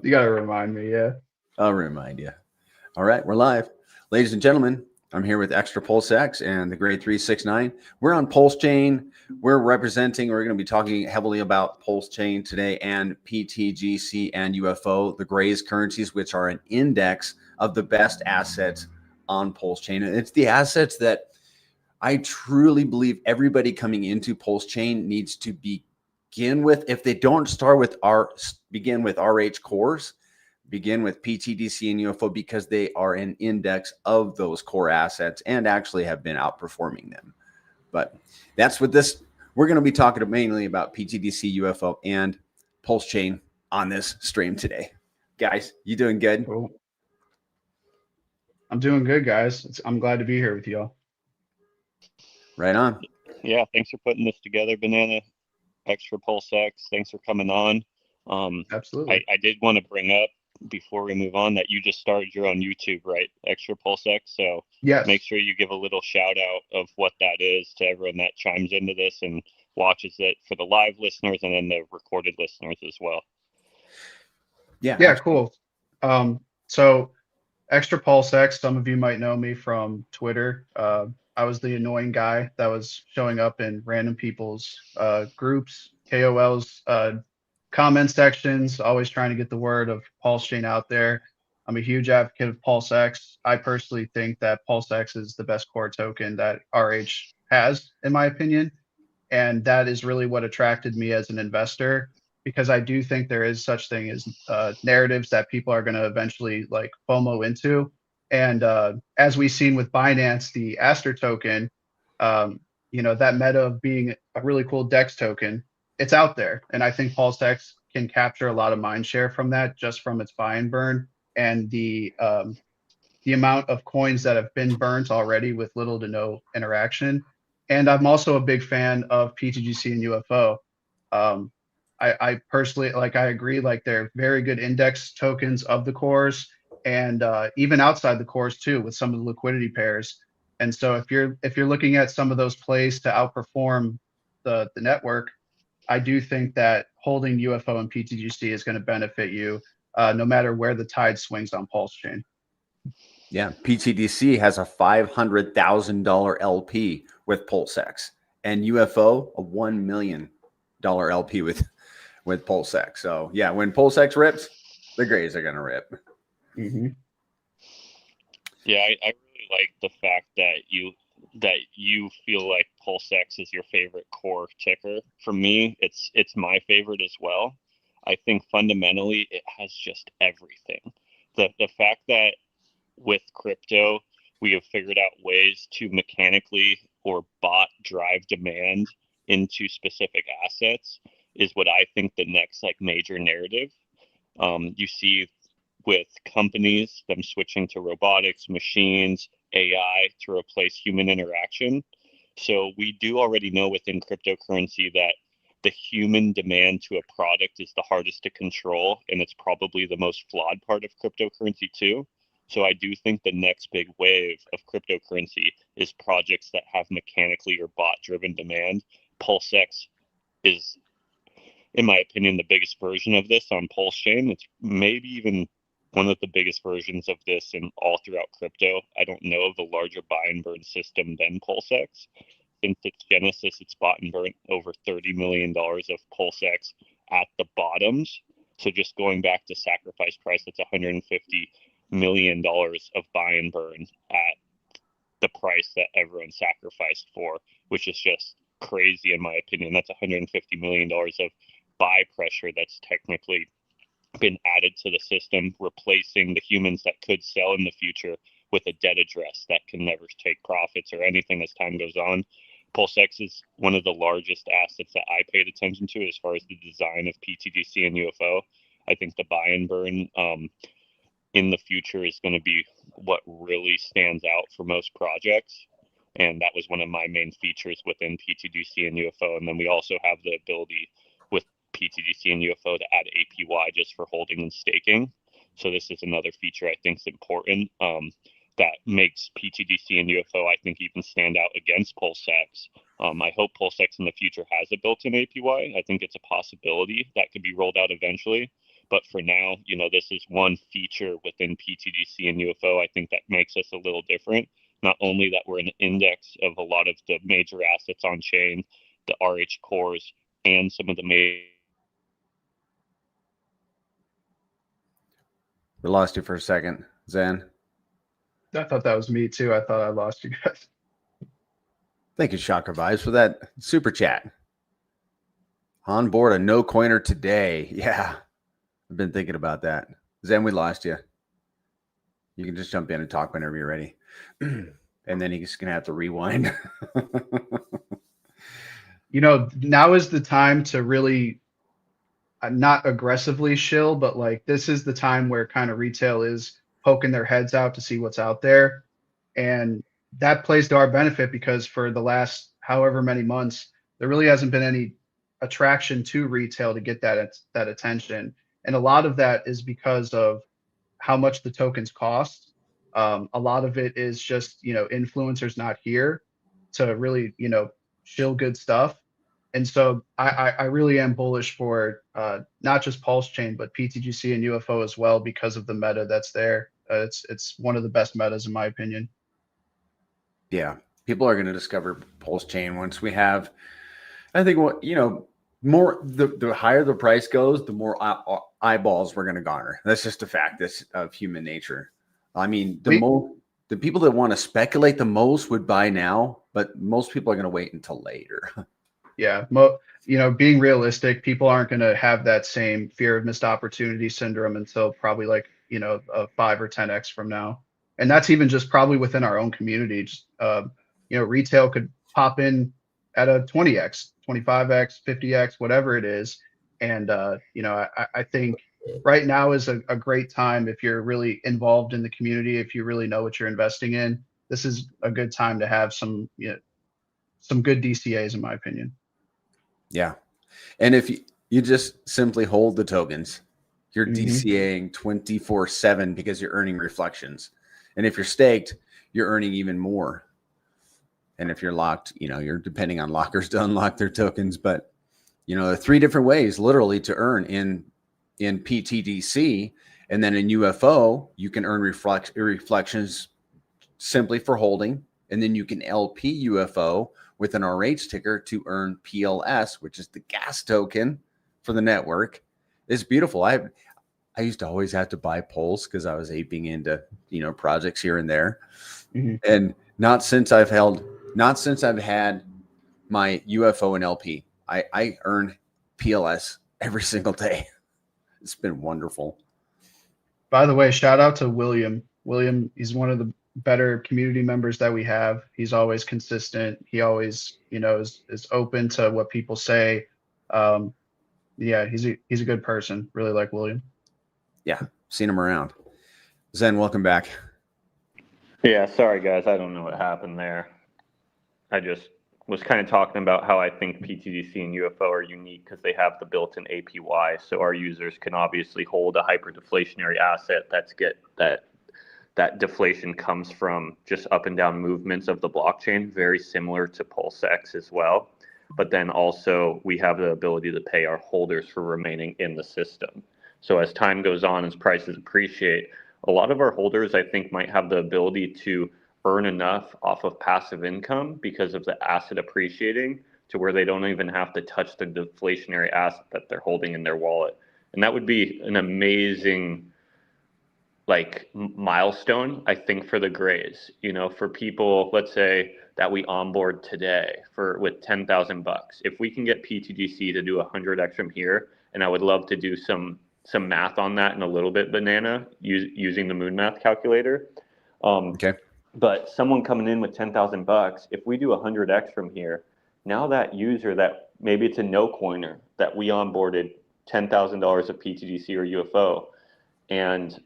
You gotta remind me, yeah. I'll remind you. All right, we're live. Ladies and gentlemen, I'm here with Extra Pulse X and the Grade 369. We're on PulseChain. We're going to be talking heavily about PulseChain today and PTGC and UFO, the Grays currencies, which are an index of the best assets on PulseChain. And it's the assets that I truly believe everybody coming into PulseChain needs to begin with. If they don't begin with RH cores, begin with PTDC and UFO because they are an index of those core assets and actually have been outperforming them. But that's what this, we're going to be talking mainly about PTDC, UFO, and PulseChain on this stream today. Guys, you doing good? Cool. I'm doing good, guys. I'm glad to be here with y'all. Right on. Yeah, thanks for putting this together, Banana. Extra Pulse X. Thanks for coming on. Absolutely. I did want to bring up before we move on that you just started your own YouTube, right? Extra Pulse X. So make Yes. sure you give a little shout out of what that is to everyone that chimes into this and watches it for the live listeners and then the recorded listeners as well. Yeah. Yeah, cool. So Extra Pulse X, some of you might know me from Twitter. I was the annoying guy that was showing up in random people's groups, KOLs, comment sections, always trying to get the word of Pulse Chain out there. I'm a huge advocate of Pulse X. I personally think that Pulse X is the best core token that RH has, in my opinion. And that is really what attracted me as an investor because I do think there is such thing as narratives that people are going to eventually like FOMO into. And as we've seen with Binance, the Aster token, that meta of being a really cool DEX token, it's out there. And I think PulseX can capture a lot of mind share from that just from its buy and burn and the amount of coins that have been burnt already with little to no interaction. And I'm also a big fan of PTGC and UFO. Um, I personally like. I agree. Like they're very good index tokens of the cores, and even outside the cores too, with some of the liquidity pairs. And so if you're looking at some of those plays to outperform the network, I do think that holding UFO and PTGC is going to benefit you, no matter where the tide swings on Pulse Chain. Yeah, PTDC has a $500,000 LP with PulseX, and UFO a $1 million LP with PulseX. So yeah, when PulseX rips, the Grays are gonna rip. Mm-hmm. Yeah, I really like the fact that you feel like PulseX is your favorite core ticker. For me, it's my favorite as well. I think fundamentally it has just everything. The fact that with crypto we have figured out ways to mechanically or bot drive demand into specific assets is what I think the next like major narrative. You see with companies, them switching to robotics, machines, AI to replace human interaction. So we do already know within cryptocurrency that the human demand to a product is the hardest to control, and it's probably the most flawed part of cryptocurrency too. So I do think the next big wave of cryptocurrency is projects that have mechanically or bot driven demand. PulseX is, in my opinion, the biggest version of this on PulseChain. It's maybe even one of the biggest versions of this in all throughout crypto. I don't know of a larger buy and burn system than PulseX. Since its genesis, it's bought and burnt over $30 million of PulseX at the bottoms. So just going back to sacrifice price, that's $150 million of buy and burn at the price that everyone sacrificed for, which is just crazy in my opinion. That's $150 million of buy pressure that's technically been added to the system, replacing the humans that could sell in the future with a debt address that can never take profits or anything as time goes on. PulseX is one of the largest assets that I paid attention to as far as the design of PTGC and UFO. I think the buy and burn in the future is going to be what really stands out for most projects. And that was one of my main features within PTDC and UFO. And then we also have the ability with PTDC and UFO to add APY just for holding and staking. So this is another feature I think is important that makes PTDC and UFO, I think, even stand out against PulseX. I hope PulseX in the future has a built-in APY. I think it's a possibility that could be rolled out eventually. But for now, this is one feature within PTDC and UFO. I think that makes us a little different. Not only that we're an index of a lot of the major assets on chain, the RH cores, and some of the major. We lost you for a second, Zen. I thought that was me too. I thought I lost you guys. Thank you, Chakra Vibes, for that super chat. On board a no coiner today. Yeah, I've been thinking about that. Zen, we lost you. You can just jump in and talk whenever you're ready. And then he's going to have to rewind. Now is the time to really not aggressively shill, but like this is the time where kind of retail is poking their heads out to see what's out there. And that plays to our benefit because for the last however many months, there really hasn't been any attraction to retail to get that attention. And a lot of that is because of how much the tokens cost. A lot of it is just, influencers not here to really, shill good stuff. And so I really am bullish for not just PulseChain, but PTGC and UFO as well because of the meta that's there. It's one of the best metas in my opinion. Yeah, people are going to discover PulseChain once we have. I think more the higher the price goes, the more eyeballs we're going to garner. That's just a fact. That's of human nature. I mean, the people that want to speculate the most would buy now, but most people are going to wait until later. Yeah, being realistic, people aren't going to have that same fear of missed opportunity syndrome until probably like a 5 or 10x from now, and that's even just probably within our own community. Just retail could pop in at a 20x, 25x, 50x, whatever it is, and I think right now is a great time if you're really involved in the community, if you really know what you're investing in. This is a good time to have some good DCAs, in my opinion. Yeah. And if you just simply hold the tokens, you're DCAing 24/7 because you're earning reflections. And if you're staked, you're earning even more. And if you're locked, you're depending on lockers to unlock their tokens. But, there are 3 different ways literally to earn in PTDC. And then in UFO, you can earn reflections simply for holding. And then you can LP UFO with an RH ticker to earn PLS, which is the gas token for the network. It's beautiful. I used to always have to buy Pulse because I was aping into, projects here and there. And not since I've had my UFO and LP, I earn PLS every single day. It's been wonderful. By the way, shout out to William. William, he's one of the better community members that we have. He's always consistent. He always, is open to what people say. Yeah, he's a good person. Really like William. Yeah, seen him around. Zen, welcome back. Yeah, sorry guys, I don't know what happened there. I just was kind of talking about how I think PTDC and UFO are unique because they have the built-in APY, so our users can obviously hold a hyper-deflationary asset that deflation comes from just up and down movements of the blockchain, very similar to PulseX as well. But then also we have the ability to pay our holders for remaining in the system. So as time goes on, as prices appreciate, a lot of our holders, I think, might have the ability to earn enough off of passive income because of the asset appreciating to where they don't even have to touch the deflationary asset that they're holding in their wallet. And that would be an amazing milestone, I think, for the grays, for people, let's say that we onboard today with $10,000. If we can get PTDC to do 100x from here, and I would love to do some math on that in a little bit, Banana, using the Moon Math calculator. Okay. But someone coming in with $10,000, if we do 100x from here, now that user that maybe it's a no coiner that we onboarded $10,000 of PTDC or UFO, and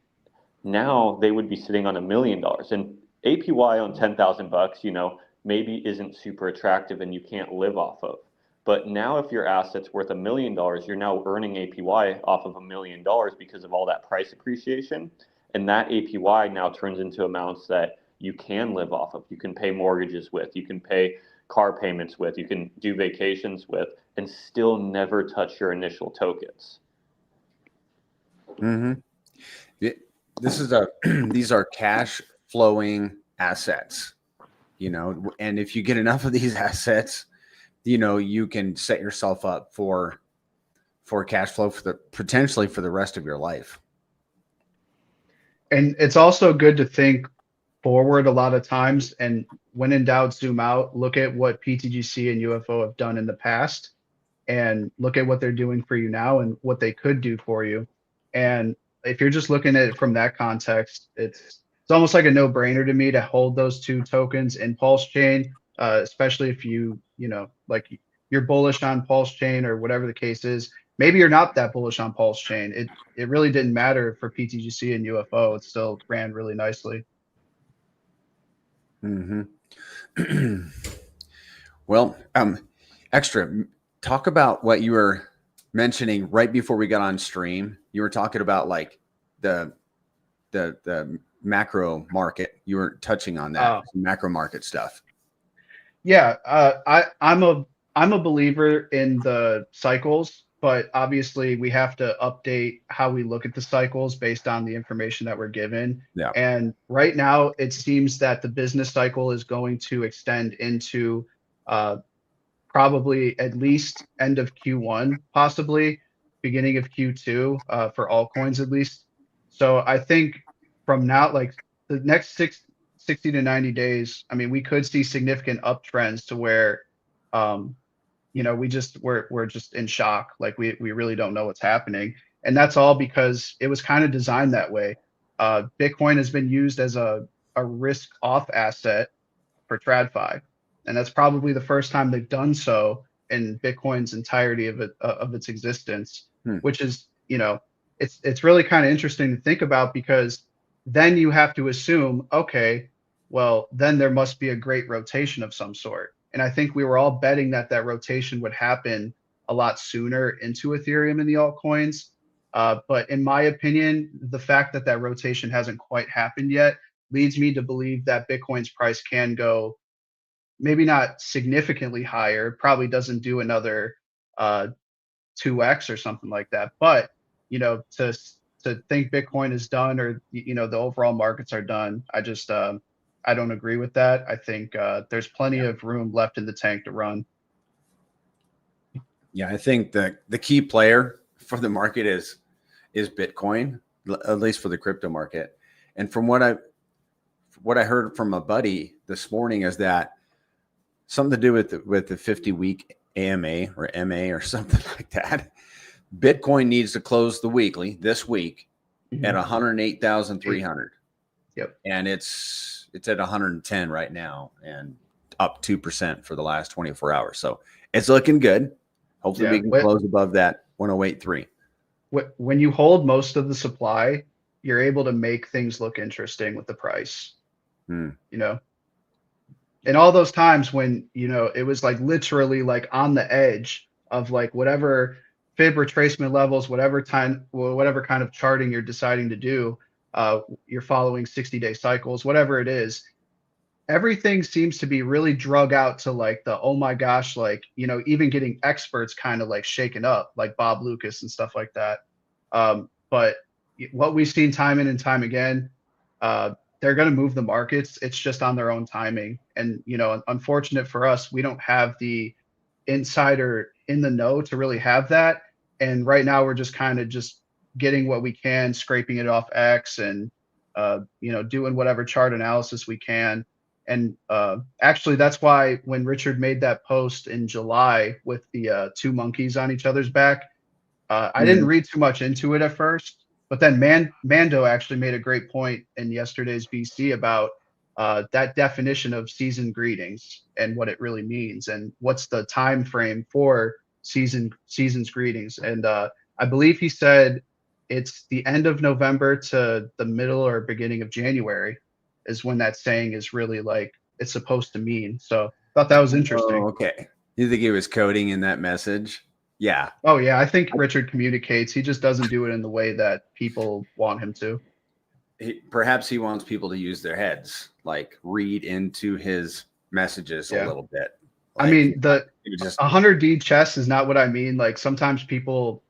now they would be sitting on $1 million. And APY on $10,000, maybe isn't super attractive and you can't live off of. But now if your asset's worth $1 million, you're now earning APY off of $1 million because of all that price appreciation. And that APY now turns into amounts that you can live off of. You can pay mortgages with, you can pay car payments with, you can do vacations with, and still never touch your initial tokens. Mm-hmm. This is these are cash flowing assets, and if you get enough of these assets, you can set yourself up for cash flow potentially for the rest of your life. And it's also good to think forward a lot of times, and when in doubt, zoom out, look at what PTGC and UFO have done in the past, and look at what they're doing for you now and what they could do for you. And if you're just looking at it from that context, it's almost like a no-brainer to me to hold those two tokens in PulseChain, especially if like you're bullish on PulseChain or whatever the case is. Maybe you're not that bullish on PulseChain. It really didn't matter for PTGC and UFO. It still ran really nicely. Mm-hmm. Well, extra, talk about what you were mentioning right before we got on stream. You were talking about like the macro market. You were touching on that macro market stuff. Yeah, I'm a believer in the cycles, but obviously we have to update how we look at the cycles based on the information that we're given. Yeah. And right now, it seems that the business cycle is going to extend into probably at least end of Q1, possibly beginning of Q2 for altcoins at least. So I think from now, like the next 60 to 90 days, I mean, we could see significant uptrends to where, we're just in shock. Like we really don't know what's happening. And that's all because it was kind of designed that way. Bitcoin has been used as a risk off asset for TradFi, and that's probably the first time they've done so in Bitcoin's entirety of its existence, which is it's really kind of interesting to think about, because then you have to assume, okay, well then there must be a great rotation of some sort, and I think we were all betting that that rotation would happen a lot sooner into Ethereum and the altcoins. But in my opinion, the fact that that rotation hasn't quite happened yet leads me to believe that Bitcoin's price can go maybe not significantly higher, probably doesn't do another 2x or something like that. But to think Bitcoin is done, or the overall markets are done, I don't agree with that. I think there's plenty of room left in the tank to run. Yeah, I think the key player for the market is Bitcoin, at least for the crypto market. And from what I heard from a buddy this morning is that something to do with the 50-week AMA or MA or something like that. Bitcoin needs to close the weekly this week at 108,300. Yep. And it's at 110 right now and up 2% for the last 24 hours. So it's looking good. Hopefully we can close above that 108.3. When you hold most of the supply, you're able to make things look interesting with the price. And all those times when it was like literally like on the edge of like whatever fib retracement levels, whatever kind of charting you're deciding to do, you're following 60-day cycles, whatever it is, everything seems to be really drug out to like the, oh my gosh, like even getting experts kind of like shaken up, like Bob Lucas and stuff like that. But what we've seen time in and time again, they're going to move the markets. It's just on their own timing. And, unfortunate for us, we don't have the insider in the know to really have that. And right now we're just kind of just getting what we can, scraping it off X and, doing whatever chart analysis we can. And actually, that's why when Richard made that post in July with the two monkeys on each other's back, I didn't read too much into it at first. But then Mando actually made a great point in yesterday's BC about that definition of season greetings and what it really means, and what's the time frame for season's greetings. And I believe he said it's the end of November to the middle or beginning of January is when that saying is really like it's supposed to mean. So I thought that was interesting. Oh, okay. You think he was coding in that message? Yeah. Oh yeah, I think Richard communicates. He just doesn't do it in the way that people want him to. Perhaps he wants people to use their heads, like read into his messages a little bit. Like, I mean, the 100D chess is not what I mean. Like sometimes people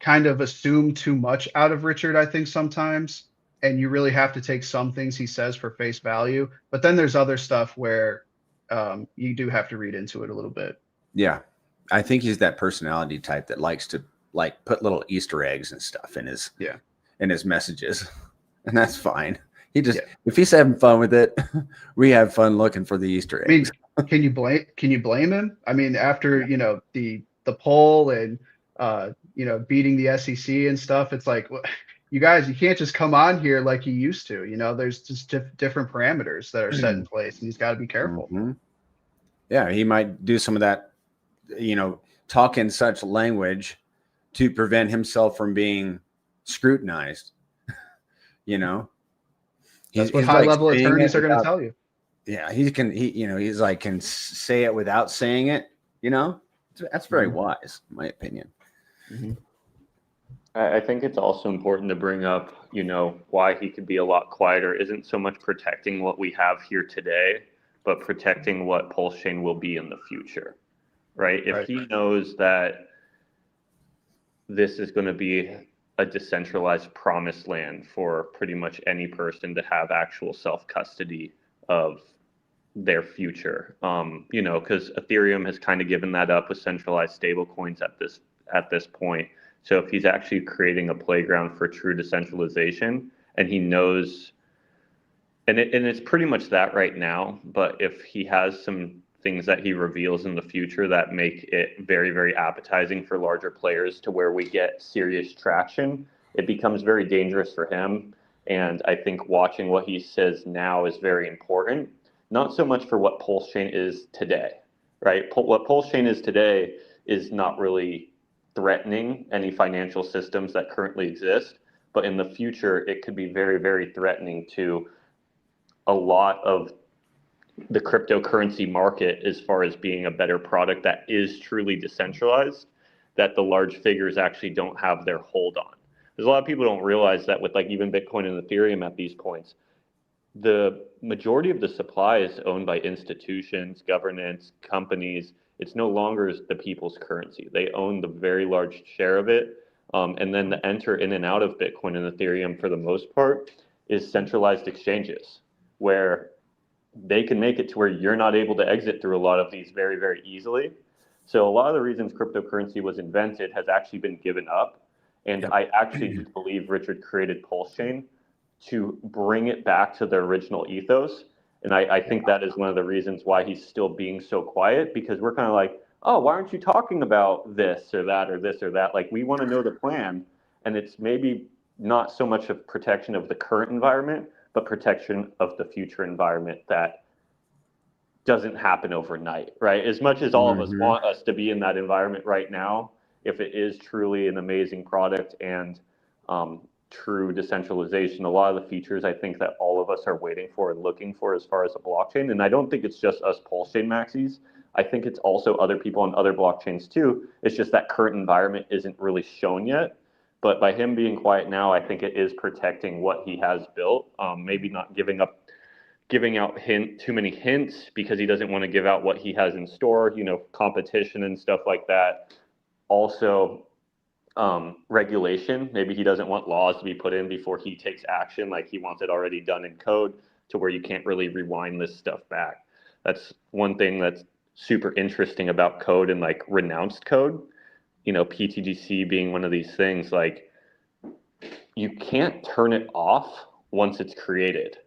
kind of assume too much out of Richard, I think sometimes, and you really have to take some things he says for face value. But then there's other stuff where you do have to read into it a little bit. Yeah. I think he's that personality type that likes to like put little Easter eggs and stuff in his messages. And that's fine. He just if he's having fun with it, we have fun looking for the Easter eggs. I mean, can you blame him? I mean, after the poll and beating the SEC and stuff, it's like you guys, you can't just come on here like you used to. There's just different parameters that are set in place, and he's got to be careful. Mm-hmm. Yeah, he might do some of that, talk in such language to prevent himself from being scrutinized. That's what high-level attorneys are going to tell you. Yeah, he's like can say it without saying it. That's very wise, in my opinion. Mm-hmm. I think it's also important to bring up, why he could be a lot quieter isn't so much protecting what we have here today, but protecting what PulseChain will be in the future, right? If he knows that this is going to be a decentralized promised land for pretty much any person to have actual self-custody of their future, because Ethereum has kind of given that up with centralized stablecoins at this point. So if he's actually creating a playground for true decentralization, and he knows, and it's pretty much that right now, but if he has some things that he reveals in the future that make it very, very appetizing for larger players to where we get serious traction, it becomes very dangerous for him. And I think watching what he says now is very important, not so much for what PulseChain is today, right? What PulseChain is today is not really threatening any financial systems that currently exist, but in the future, it could be very, very threatening to a lot of the cryptocurrency market as far as being a better product that is truly decentralized, that the large figures actually don't have their hold on. There's a lot of people don't realize that with like even Bitcoin and Ethereum at these points, the majority of the supply is owned by institutions, governments, companies. It's no longer the people's currency. They own the very large share of it. And then the enter in and out of Bitcoin and Ethereum for the most part is centralized exchanges where they can make it to where you're not able to exit through a lot of these very, very easily. So a lot of the reasons cryptocurrency was invented has actually been given up. And I actually do believe Richard created PulseChain to bring it back to the original ethos. And I think that is one of the reasons why he's still being so quiet, because we're kind of like, oh, why aren't you talking about this or that or this or that? Like, we want to know the plan. And it's maybe not so much of protection of the current environment, but protection of the future environment that doesn't happen overnight, right? As much as all of us want us to be in that environment right now, if it is truly an amazing product and true decentralization, a lot of the features I think that all of us are waiting for and looking for as far as a blockchain. And I don't think it's just us PulseChain maxis. I think it's also other people on other blockchains too. It's just that current environment isn't really shown yet. But by him being quiet now, I think it is protecting what he has built. Maybe not giving out too many hints because he doesn't want to give out what he has in store, competition and stuff like that. Also, regulation. Maybe he doesn't want laws to be put in before he takes action. Like he wants it already done in code to where you can't really rewind this stuff back. That's one thing that's super interesting about code and like renounced code. PTGC being one of these things, like you can't turn it off once it's created,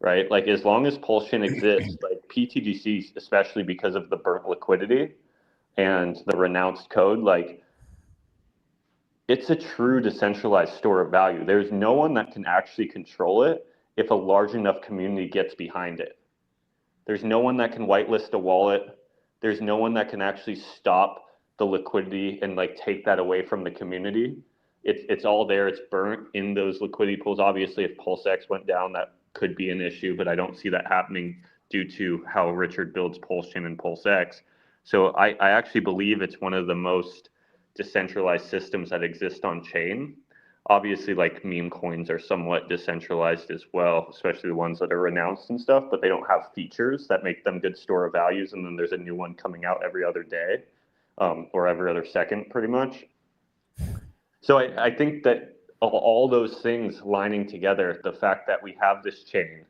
right? Like as long as PulseChain exists, like PTGC, especially because of the burnt liquidity and the renounced code, like it's a true decentralized store of value. There's no one that can actually control it if a large enough community gets behind it. There's no one that can whitelist a wallet. There's no one that can actually stop the liquidity and like take that away from the community. It's all there. It's burnt in those liquidity pools. Obviously, if PulseX went down, that could be an issue, but I don't see that happening due to how Richard builds PulseChain and PulseX. So I actually believe it's one of the most decentralized systems that exist on chain. Obviously, like meme coins are somewhat decentralized as well, especially the ones that are renounced and stuff, but they don't have features that make them good store of values. And then there's a new one coming out every other day, or every other second, pretty much. So I think that all those things lining together, the fact that we have this chain,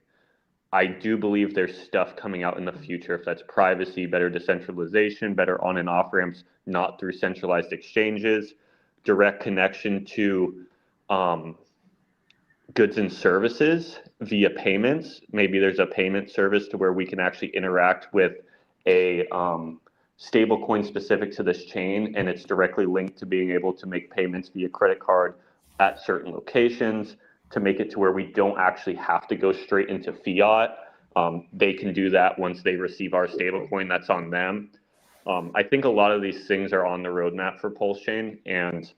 I do believe there's stuff coming out in the future. If that's privacy, better decentralization, better on and off ramps, not through centralized exchanges, direct connection to goods and services via payments. Maybe there's a payment service to where we can actually interact with a stable coin specific to this chain, and it's directly linked to being able to make payments via credit card at certain locations to make it to where we don't actually have to go straight into fiat. They can do that once they receive our stable coin. That's on them. I think a lot of these things are on the roadmap for PulseChain, and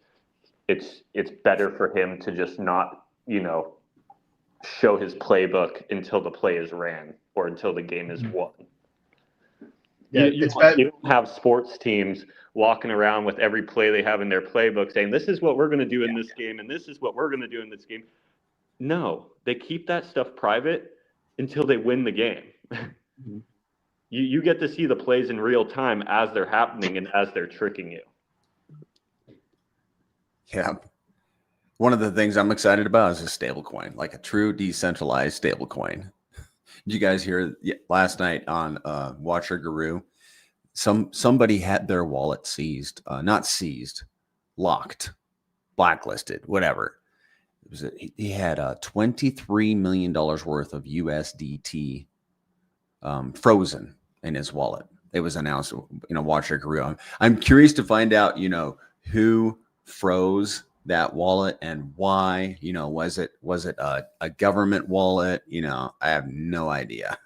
it's better for him to just not, show his playbook until the play is ran or until the game is won. Yeah, You don't have sports teams walking around with every play they have in their playbook saying, this is what we're going to do in this game, and this is what we're going to do in this game. No, they keep that stuff private until they win the game. You get to see the plays in real time as they're happening and as they're tricking you. Yeah. One of the things I'm excited about is a stable coin, like a true decentralized stable coin. Did you guys hear last night on Watcher Guru? Somebody had their wallet seized, not seized, locked, blacklisted, whatever. He had $23 million worth of USDT frozen in his wallet. It was announced, Watcher Guru. I'm curious to find out, who froze that wallet and why. Was it a government wallet? I have no idea.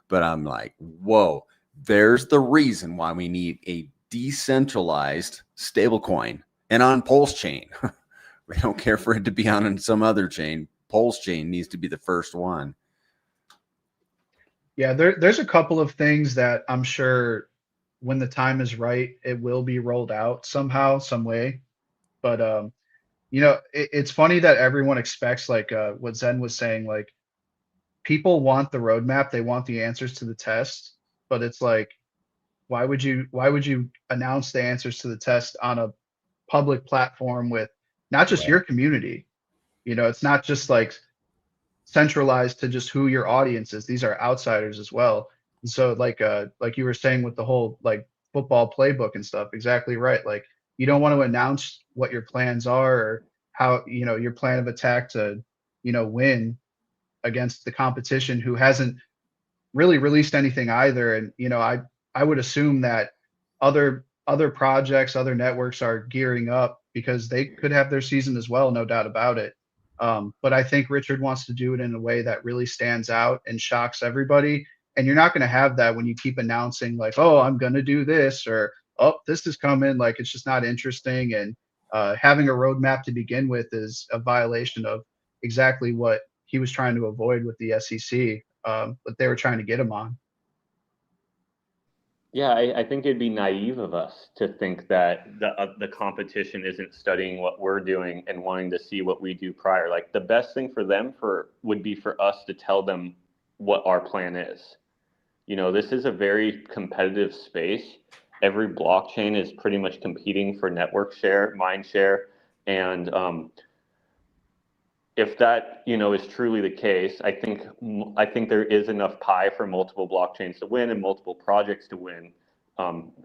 But I'm like, whoa, there's the reason why we need a decentralized stablecoin. And on PulseChain. We don't care for it to be on some other chain. PulseChain needs to be the first one. Yeah, there's a couple of things that I'm sure when the time is right, it will be rolled out somehow, some way. But it's funny that everyone expects, like what Zen was saying, like people want the roadmap, they want the answers to the test, but it's like, why would you announce the answers to the test on a public platform with not just your community? It's not just like centralized to just who your audience is. These are outsiders as well. And so like you were saying with the whole like football playbook and stuff, exactly right. Like you don't want to announce what your plans are or how, your plan of attack to, win against the competition who hasn't really released anything either. And I would assume that other projects, other networks are gearing up because they could have their season as well, no doubt about it. But I think Richard wants to do it in a way that really stands out and shocks everybody. And you're not going to have that when you keep announcing like, oh, I'm going to do this or oh, this is coming. Like it's just not interesting. And having a roadmap to begin with is a violation of exactly what he was trying to avoid with the SEC, but they were trying to get him on. Yeah, I think it'd be naive of us to think that the competition isn't studying what we're doing and wanting to see what we do prior. Like the best thing for them would be for us to tell them what our plan is. This is a very competitive space. Every blockchain is pretty much competing for network share, mind share, and if that is truly the case, I think there is enough pie for multiple blockchains to win and multiple projects to win.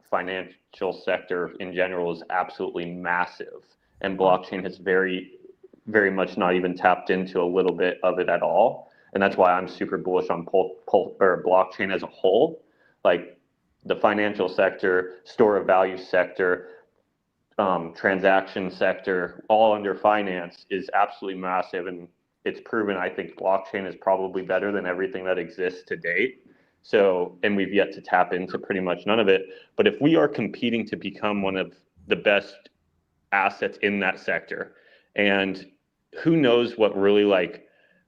Financial sector in general is absolutely massive, and blockchain has very, very much not even tapped into a little bit of it at all. And that's why I'm super bullish on blockchain as a whole, like the financial sector, store of value sector, transaction sector, all under finance is absolutely massive. And it's proven, I think blockchain is probably better than everything that exists to date. So, and we've yet to tap into pretty much none of it. But if we are competing to become one of the best assets in that sector, and who knows what really like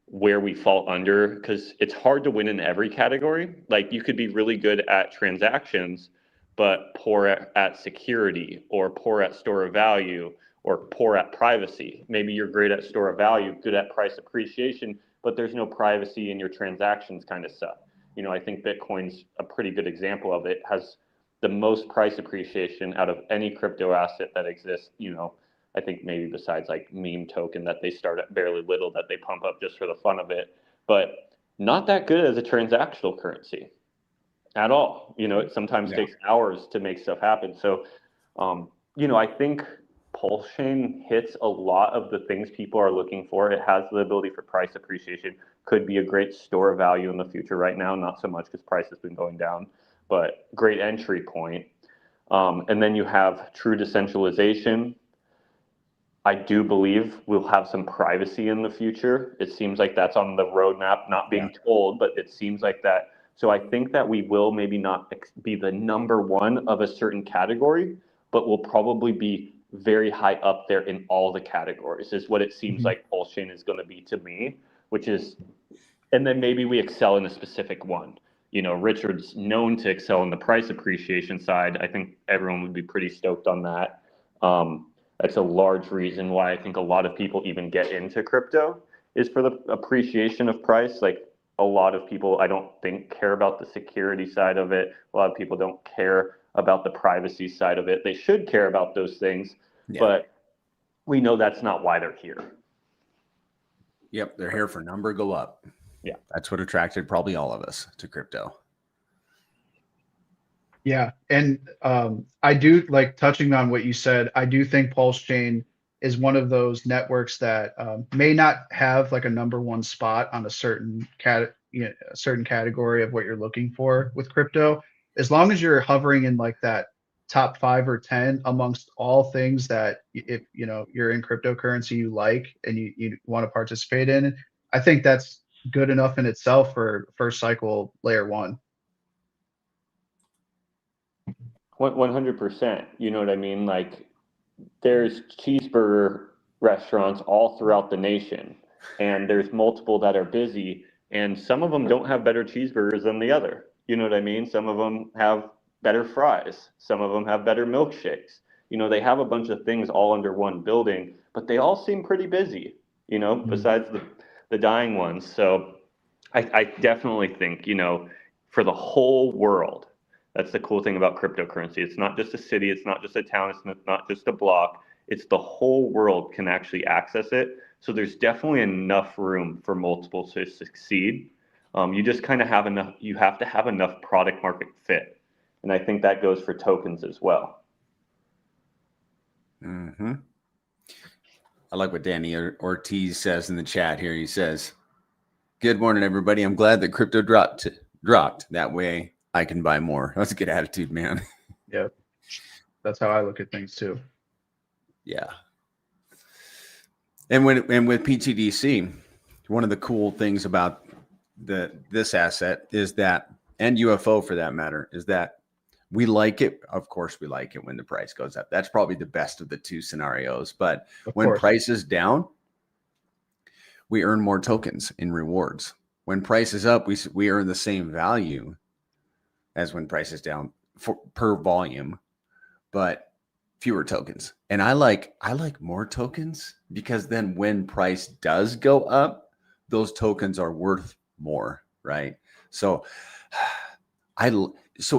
where we fall under, because it's hard to win in every category. Like you could be really good at transactions, but poor at security or poor at store of value or poor at privacy. Maybe you're great at store of value, good at price appreciation, but there's no privacy in your transactions kind of stuff. I think Bitcoin's a pretty good example of it. Has the most price appreciation out of any crypto asset that exists, I think maybe besides like meme token that they start at barely little that they pump up just for the fun of it, but not that good as a transactional currency at all. It sometimes takes hours to make stuff happen. So, I think PulseChain hits a lot of the things people are looking for. It has the ability for price appreciation, could be a great store of value in the future. Right now, not so much because price has been going down, but great entry point. And then you have true decentralization. I do believe we'll have some privacy in the future. It seems like that's on the roadmap, not being told, but it seems like that. So I think that we will maybe not be the number one of a certain category, but we'll probably be very high up there in all the categories, is what it seems like PulseChain is going to be to me, which is, and then maybe we excel in a specific one. Richard's known to excel in the price appreciation side. I think everyone would be pretty stoked on that. That's a large reason why I think a lot of people even get into crypto, is for the appreciation of price. Like, a lot of people, I don't think, care about the security side of it. A lot of people don't care about the privacy side of it. They should care about those things, but we know that's not why they're here. Yep, they're here for number go up. Yeah. That's what attracted probably all of us to crypto. Yeah. And I do, like, touching on what you said, I do think PulseChain is one of those networks that may not have like a number one spot on a certain category of what you're looking for with crypto. As long as you're hovering in like that top 5 or 10 amongst all things that, if you're in cryptocurrency you like and you want to participate in, I think that's good enough in itself for first cycle layer 1. 100%. You know what I mean? Like, there's cheeseburger restaurants all throughout the nation, and there's multiple that are busy, and some of them don't have better cheeseburgers than the other. You know what I mean? Some of them have better fries. Some of them have better milkshakes. They have a bunch of things all under one building, but they all seem pretty busy, besides the dying ones. So I definitely think, for the whole world, that's the cool thing about cryptocurrency. It's not just a city, it's not just a town, it's not just a block. It's the whole world can actually access it. So there's definitely enough room for multiple to succeed. You just kind of have enough, you have to have enough product market fit. And I think that goes for tokens as well. Mm-hmm. I like what Danny Ortiz says in the chat here. He says, "Good morning, everybody. I'm glad that crypto dropped. That way I can buy more." That's a good attitude, man. Yeah. That's how I look at things too. Yeah. And with PTDC, one of the cool things about this asset is that, and UFO for that matter, is that we like it. Of course, we like it when the price goes up. That's probably the best of the two scenarios. But when price is down, we earn more tokens in rewards. When price is up, we earn the same value as when price is down per volume, but fewer tokens. And I like more tokens, because then when price does go up, those tokens are worth more, right? So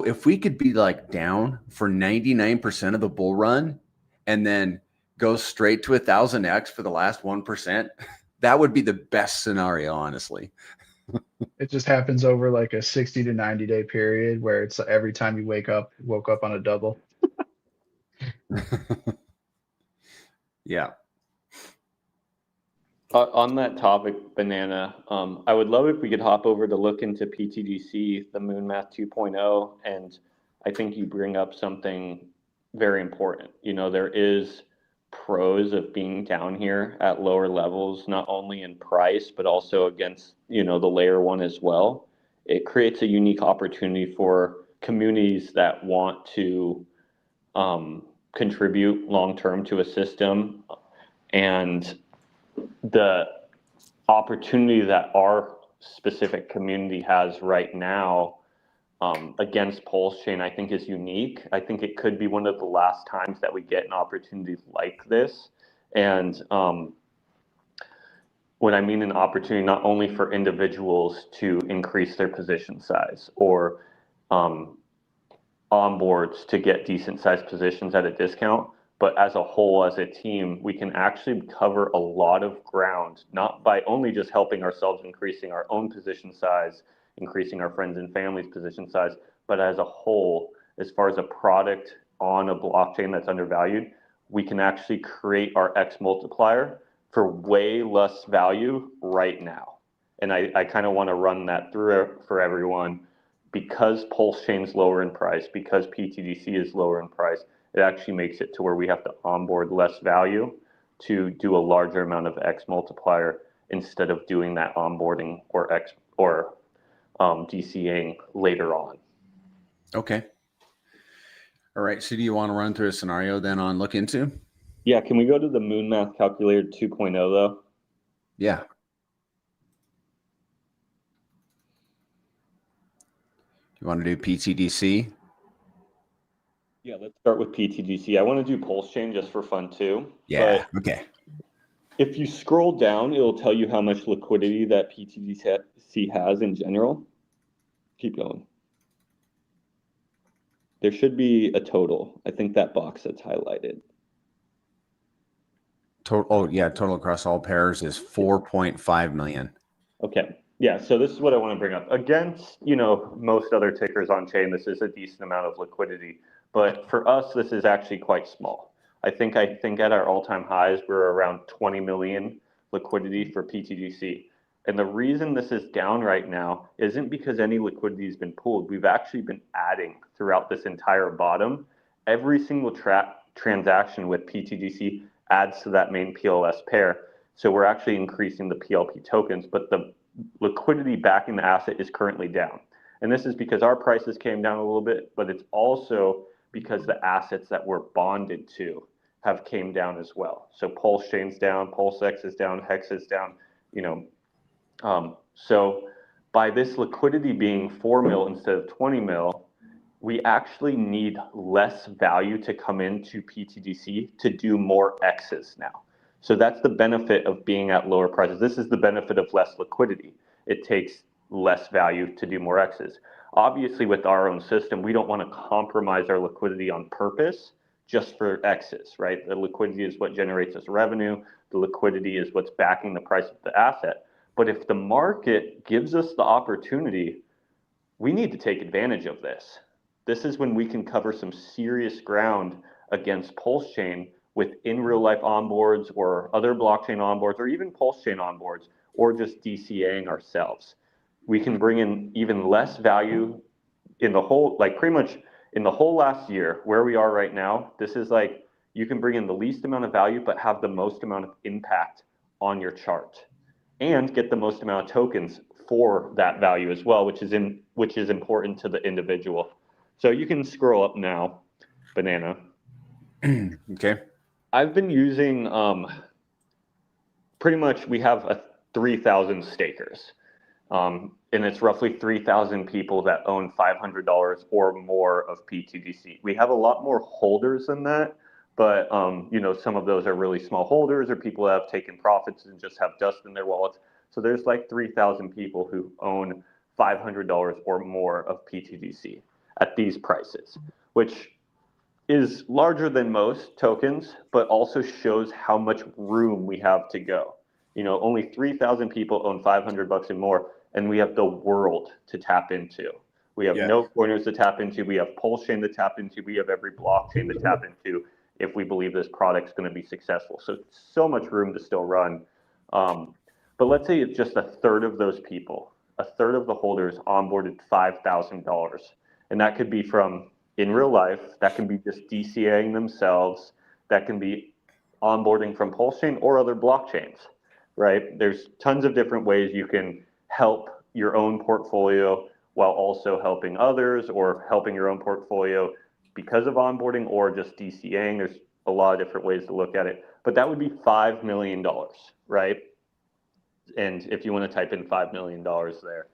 if we could be like down for 99% of the bull run and then go straight to 1000x for the last 1%, that would be the best scenario, honestly. It just happens over like a 60 to 90 day period where it's every time you woke up on a double. Yeah. On that topic, Banana, I would love if we could hop over to look into PTDC, the Moon Math 2.0, and I think you bring up something very important. There is pros of being down here at lower levels, not only in price, but also against, the layer 1 as well. It creates a unique opportunity for communities that want to contribute long-term to a system, and the opportunity that our specific community has right now against PulseChain, I think, is unique. I think it could be one of the last times that we get an opportunity like this. And when I mean an opportunity, not only for individuals to increase their position size or onboards to get decent sized positions at a discount, But as a whole, as a team, we can actually cover a lot of ground, not by only just helping ourselves, increasing our own position size, increasing our friends and family's position size, but as a whole, as far as a product on a blockchain that's undervalued, we can actually create our X multiplier for way less value right now. And I kind of want to run that through for everyone. Because PulseChain's lower in price, because PTDC is lower in price, it actually makes it to where we have to onboard less value to do a larger amount of X multiplier instead of doing that onboarding or DCAing later on. Okay. All right. So do you want to run through a scenario then on look into? Yeah. Can we go to the Moon Math Calculator 2.0 though? Yeah. You want to do PTDC? Yeah, let's start with PTDC. I want to do PulseChain just for fun too. Yeah. But Okay. if you scroll down, it'll tell you how much liquidity that PTDC has in general. Keep going. There should be a total. I think that box that's highlighted. Total. Oh yeah. Total across all pairs is 4.5 million. Okay. Yeah. So this is what I want to bring up. Against, most other tickers on chain, this is a decent amount of liquidity. But for us, this is actually quite small. I think at our all-time highs, we're around 20 million liquidity for PTGC. And the reason this is down right now isn't because any liquidity has been pulled. We've actually been adding throughout this entire bottom. Every single transaction with PTGC adds to that main PLS pair. So we're actually increasing the PLP tokens, but the liquidity backing the asset is currently down. And this is because our prices came down a little bit, but it's also because the assets that we're bonded to have came down as well. So PulseChain's down, PulseX is down, Hex is down, so by this liquidity being 4 mil instead of 20 mil, we actually need less value to come into PTDC to do more X's now. So that's the benefit of being at lower prices. This is the benefit of less liquidity. It takes less value to do more X's. Obviously, with our own system, we don't want to compromise our liquidity on purpose just for X's, right? The liquidity is what generates us revenue. The liquidity is what's backing the price of the asset. But if the market gives us the opportunity, we need to take advantage of this. This is when we can cover some serious ground against PulseChain with in real life onboards or other blockchain onboards or even PulseChain onboards or just DCAing ourselves. We can bring in even less value in the whole, like pretty much in the whole last year where we are right now. This is like you can bring in the least amount of value but have the most amount of impact on your chart and get the most amount of tokens for that value as well, which is important to the individual. So you can scroll up now, Banana. Okay. I've been using pretty much we have 3,000 stakers. And it's roughly 3,000 people that own $500 or more of PTDC. We have a lot more holders than that, but some of those are really small holders or people that have taken profits and just have dust in their wallets. So there's like 3,000 people who own $500 or more of PTDC at these prices, which is larger than most tokens, but also shows how much room we have to go. Only 3,000 people own $500 and more, and we have the world to tap into. We have no corners to tap into. We have PulseChain to tap into. We have every blockchain to tap into if we believe this product's going to be successful. So much room to still run. But let's say it's just a third of those people, a third of the holders onboarded $5,000. And that could be from in real life, that can be just DCAing themselves, that can be onboarding from PulseChain or other blockchains, right? There's tons of different ways you can help your own portfolio while also helping others or helping your own portfolio because of onboarding or just DCAing. There's a lot of different ways to look at it, but that would be $5 million, right? And if you want to type in $5 million there,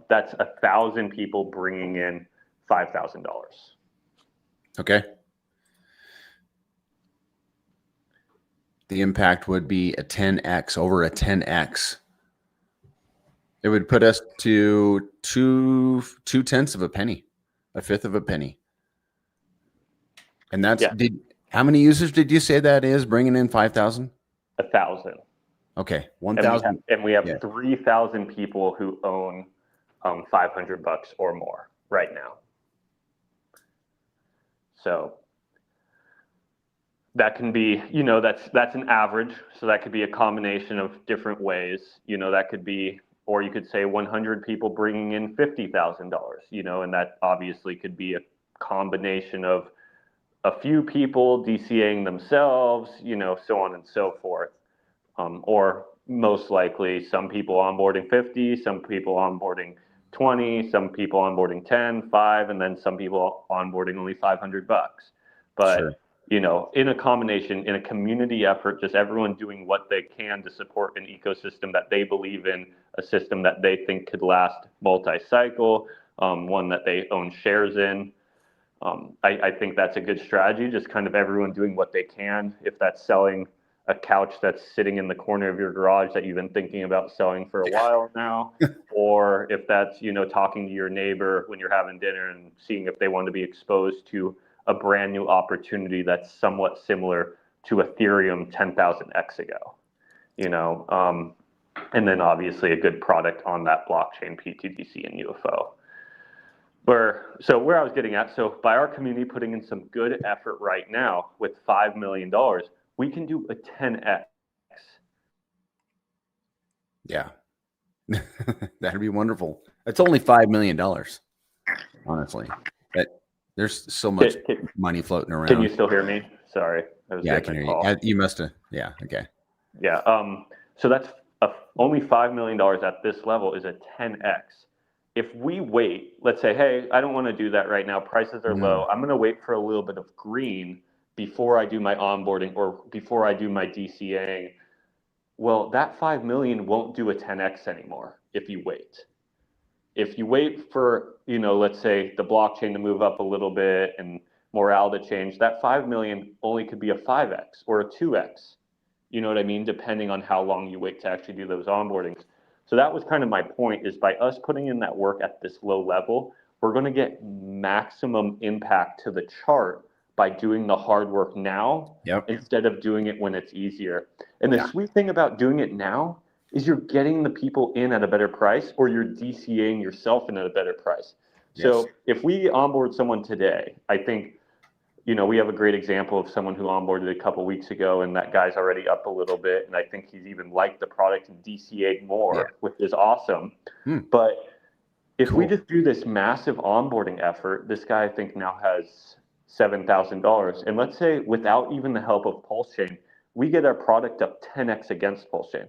that's 1,000 people bringing in $5,000. Okay. The impact would be a 10x, over a 10x. It would put us to 2/10 of a penny, a fifth of a penny. And that's How many users did you say that is bringing in 5,000? 1,000. Okay, 1,000. And we have Yeah. 3,000 people who own $500 or more right now. So that can be, that's an average. So that could be a combination of different ways. That could be, or you could say 100 people bringing in $50,000. And that obviously could be a combination of a few people DCAing themselves, so on and so forth. Or most likely some people onboarding 50, some people onboarding 20, some people onboarding 10, 5, and then some people onboarding only $500. But, Sure. in a combination, in a community effort, just everyone doing what they can to support an ecosystem that they believe in, a system that they think could last multi-cycle, one that they own shares in. I think that's a good strategy, just kind of everyone doing what they can. If that's selling a couch that's sitting in the corner of your garage that you've been thinking about selling for a while now, or if that's, talking to your neighbor when you're having dinner and seeing if they want to be exposed to a brand new opportunity that's somewhat similar to Ethereum 10,000x ago, and then obviously a good product on that blockchain, PTDC and UFO. Where I was getting at, so by our community putting in some good effort right now with $5 million, we can do a 10x. Yeah. That'd be wonderful. It's only $5 million, honestly. But there's so much money floating around. Can you still hear me? Sorry. Yeah, I can hear you. You must have. Yeah. Okay. Yeah. So that's only $5 million at this level is a 10x. If we wait, let's say, hey, I don't want to do that right now. Prices are low. I'm going to wait for a little bit of green before I do my onboarding or before I do my DCAing. Well, that 5 million won't do a 10x anymore if you wait. If you wait for, let's say the blockchain to move up a little bit and morale to change, that 5 million only could be a 5x or a 2x. You know what I mean? Depending on how long you wait to actually do those onboardings. So that was kind of my point, is by us putting in that work at this low level, we're going to get maximum impact to the chart by doing the hard work now instead of doing it when it's easier. And the sweet thing about doing it now is you're getting the people in at a better price, or you're DCAing yourself in at a better price. Yes. So if we onboard someone today, I think, we have a great example of someone who onboarded a couple weeks ago, and that guy's already up a little bit. And I think he's even liked the product and DCA'd more, which is awesome. But if we just do this massive onboarding effort, this guy I think now has $7,000. And let's say without even the help of PulseChain, we get our product up 10x against PulseChain.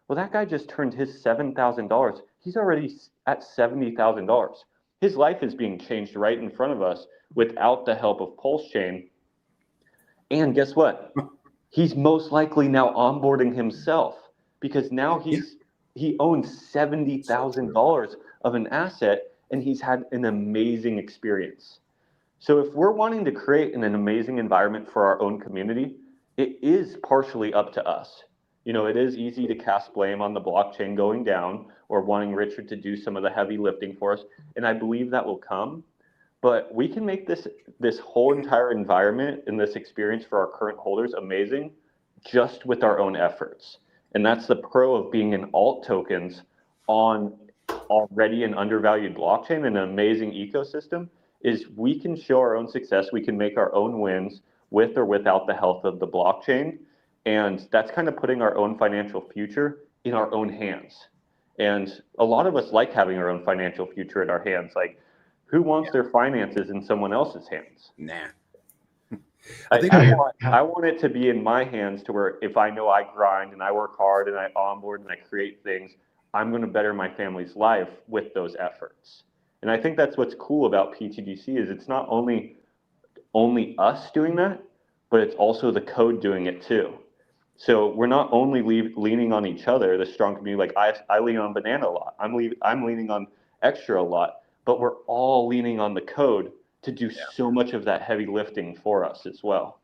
Well, that guy just turned his $7,000. He's already at $70,000. His life is being changed right in front of us without the help of PulseChain. And guess what? He's most likely now onboarding himself, because now he owns $70,000 of an asset, and he's had an amazing experience. So if we're wanting to create an amazing environment for our own community, it is partially up to us. It is easy to cast blame on the blockchain going down or wanting Richard to do some of the heavy lifting for us. And I believe that will come. But we can make this whole entire environment and this experience for our current holders amazing just with our own efforts. And that's the pro of being in alt tokens on already an undervalued blockchain and an amazing ecosystem, is we can show our own success. We can make our own wins with or without the help of the blockchain. And that's kind of putting our own financial future in our own hands. And a lot of us like having our own financial future in our hands. Like, who wants their finances in someone else's hands? Nah. I want it to be in my hands, to where if I know I grind and I work hard and I onboard and I create things, I'm going to better my family's life with those efforts. And I think that's what's cool about PTDC, is it's not only us doing that, but it's also the code doing it too. So we're not only leaning on each other, the strong community. Like I lean on Banana a lot. I'm leaning on Extra a lot, but we're all leaning on the code to do so much of that heavy lifting for us as well.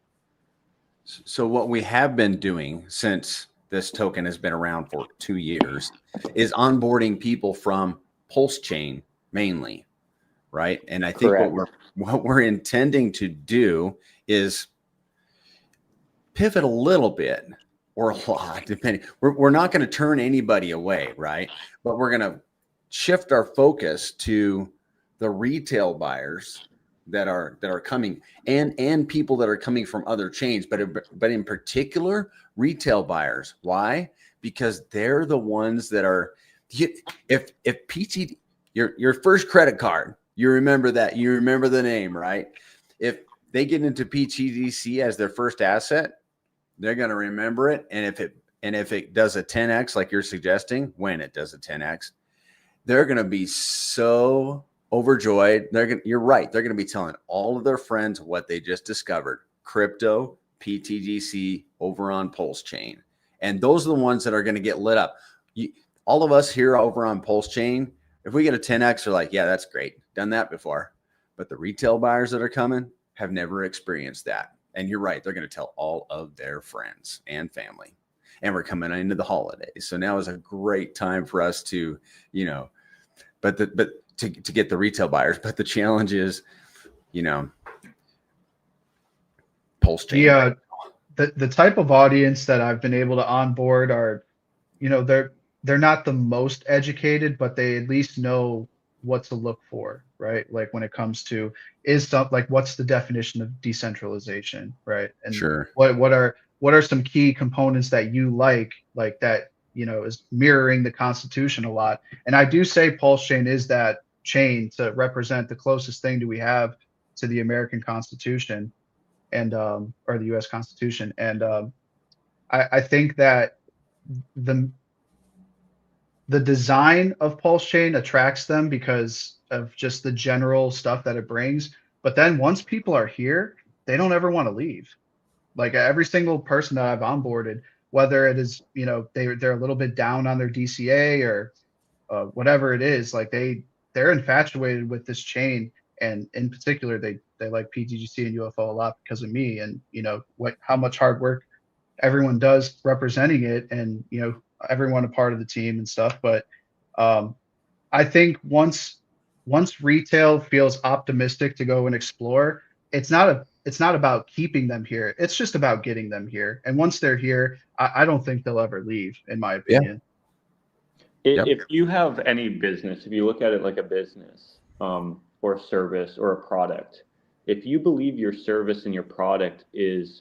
So what we have been doing since this token has been around for 2 years is onboarding people from PulseChain mainly, right? And I think what we're intending to do is, pivot a little bit or a lot, depending. We're not going to turn anybody away, right? But we're going to shift our focus to the retail buyers that are coming, and people that are coming from other chains, but in particular retail buyers. Why? Because they're the ones that are, if PT, your first credit card, you remember the name, right? If they get into PTDC as their first asset, they're going to remember it. And if it does a 10x like you're suggesting, when it does a 10x, they're going to be so overjoyed. You're right. They're going to be telling all of their friends what they just discovered: crypto, PTGC over on PulseChain. And those are the ones that are going to get lit up. All of us here over on PulseChain, if we get a 10x, are like, yeah, that's great. Done that before. But the retail buyers that are coming have never experienced that. And you're right. They're going to tell all of their friends and family. And we're coming into the holidays. So now is a great time for us to, but to get the retail buyers. But the challenge is, PulseChain. The type of audience that I've been able to onboard are, they're not the most educated, but they at least know what to look for, right? Like when it comes to what's the definition of decentralization, right? And sure. What are some key components that you like that, is mirroring the Constitution a lot. And I do say PulseChain is that chain to represent the closest thing we have to the American Constitution and or the US Constitution. And I think that the design of PulseChain attracts them because of just the general stuff that it brings. But then once people are here, they don't ever want to leave. Like every single person that I've onboarded, whether it is, they're a little bit down on their DCA or whatever it is, like they're infatuated with this chain. And in particular, they like PTGC and UFO a lot because of me and, how much hard work everyone does representing it and, everyone a part of the team and stuff. But I think once retail feels optimistic to go and explore, it's not about keeping them here. It's just about getting them here. And once they're here, I don't think they'll ever leave, in my opinion. Yep. If you have any business, if you look at it like a business or a service or a product, if you believe your service and your product is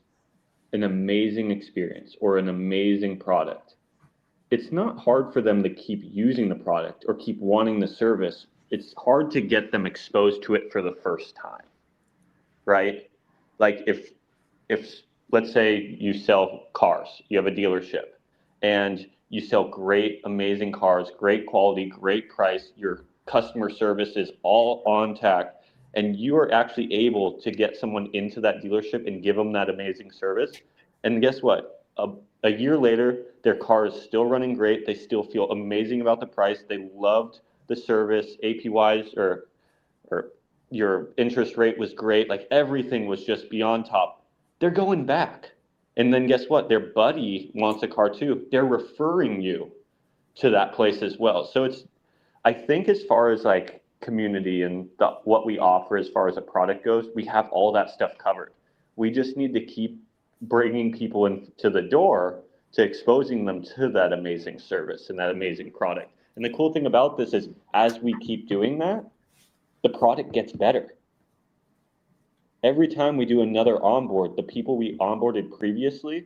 an amazing experience or an amazing product, it's not hard for them to keep using the product or keep wanting the service. It's hard to get them exposed to it for the first time, right? Like if let's say you sell cars, you have a dealership and you sell great, amazing cars, great quality, great price, your customer service is all on tack, and you are actually able to get someone into that dealership and give them that amazing service. And guess what? A year later, their car is still running great. They still feel amazing about the price. They loved the service, APYs or your interest rate was great. Like everything was just beyond top. They're going back. And then guess what? Their buddy wants a car too. They're referring you to that place as well. So I think as far as like community and what we offer as far as a product goes, we have all that stuff covered. We just need to keep bringing people into the door to exposing them to that amazing service and that amazing product. And the cool thing about this is as we keep doing that, the product gets better. Every time we do another onboard, the people we onboarded previously,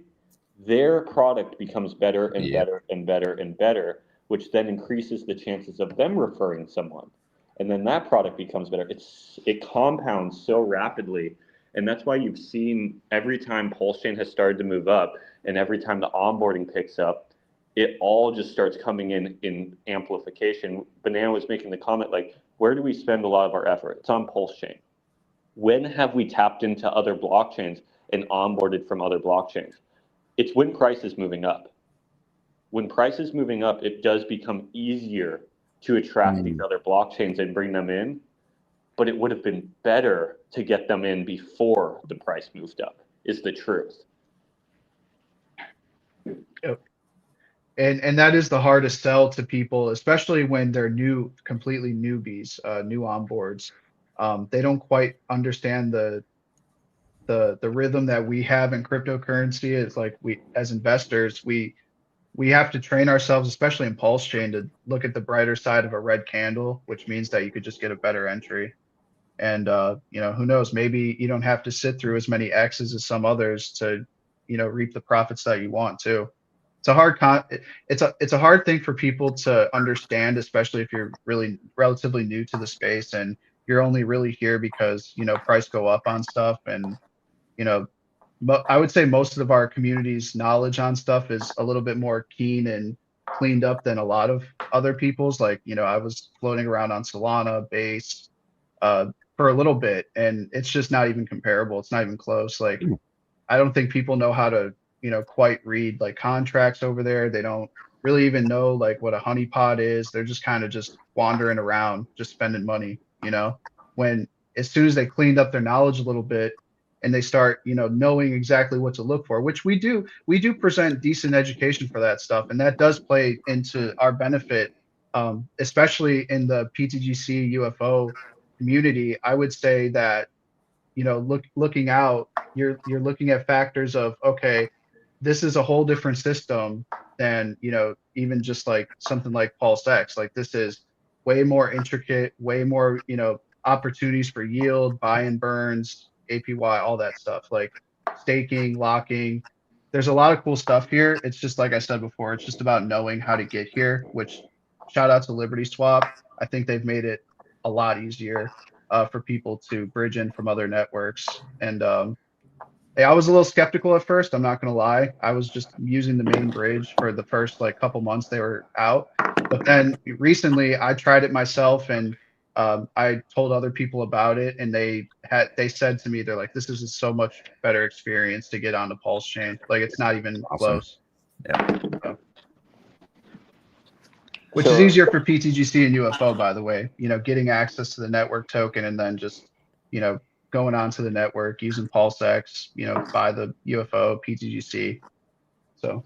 their product becomes better and better and better and better, which then increases the chances of them referring someone. And then that product becomes better. It compounds so rapidly. And that's why you've seen every time PulseChain has started to move up and every time the onboarding picks up, it all just starts coming in amplification. Banana was making the comment, like, where do we spend a lot of our effort? It's on PulseChain. When have we tapped into other blockchains and onboarded from other blockchains? It's when price is moving up. When price is moving up, it does become easier to attract these other blockchains and bring them in. But it would have been better to get them in before the price moved up, is the truth. Yep. And that is the hardest sell to people, especially when they're completely newbies, new onboards. They don't quite understand the the rhythm that we have in cryptocurrency is like we as investors we have to train ourselves, especially in Pulse Chain, to look at the brighter side of a red candle, which means that you could just get a better entry. And you know, who knows, maybe you don't have to sit through as many X's as some others to, you know, reap the profits that you want too. It's a it's a hard thing for people to understand, especially if you're really relatively new to the space and you're only really here because, you know, price go up on stuff. And you know, I would say most of our community's knowledge on stuff is a little bit more keen and cleaned up than a lot of other people's. Like, you know, I was floating around on Solana base uh, for a little bit, and it's just not even comparable. It's not even close. Like, I don't think people know how to, you know, quite read like contracts over there. They don't really even know like what a honeypot is. They're just kind of just wandering around, just spending money, you know, when as soon as they cleaned up their knowledge a little bit and they start, you know, knowing exactly what to look for, which we do present decent education for that stuff. And that does play into our benefit, especially in the PTGC UFO community. I would say that, you know, looking out, you're looking at factors of, okay, this is a whole different system than, you know, even just like something like Pulse X. Like this is way more intricate, way more, you know, opportunities for yield, buy and burns, APY, all that stuff, like staking, locking. There's a lot of cool stuff here. It's just like I said before, it's just about knowing how to get here, which shout out to Liberty Swap. I think they've made it a lot easier for people to bridge in from other networks. And hey, I was a little skeptical at first. I'm not gonna lie. I was just using the main bridge for the first like couple months they were out. But then recently I tried it myself and I told other people about it and they said to me, they're like, this is a so much better experience to get onto Pulse Chain. Like it's not even Awesome. close. Yeah. So, which is easier for PTGC and UFO, by the way, you know, getting access to the network token and then just, you know, going onto the network using PulseX, you know, buy the UFO, PTGC. So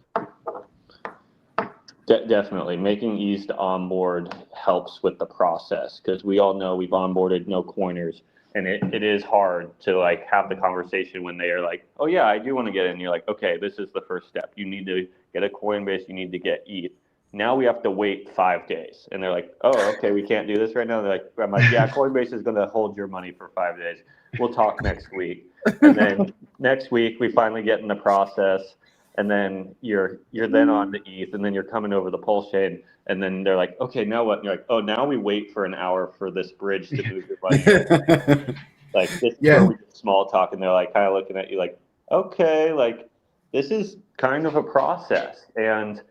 Definitely making ease to onboard helps with the process because we all know we've onboarded no coiners and it is hard to like have the conversation when they are like, oh yeah, I do want to get in. You're like, okay, this is the first step. You need to get a Coinbase, you need to get ETH. Now we have to wait 5 days. And they're like, oh, okay, we can't do this right now. They're like, I'm like, yeah, Coinbase is going to hold your money for 5 days. We'll talk next week. And then next week we finally get in the process. And then you're then on to ETH, and then you're coming over the Pulse chain, and then they're like, okay, now what? And you're like, oh, now we wait for an hour for this bridge to move your money. Like this is where we do small talk, and they're like kind of looking at you like, okay, like this is kind of a process, and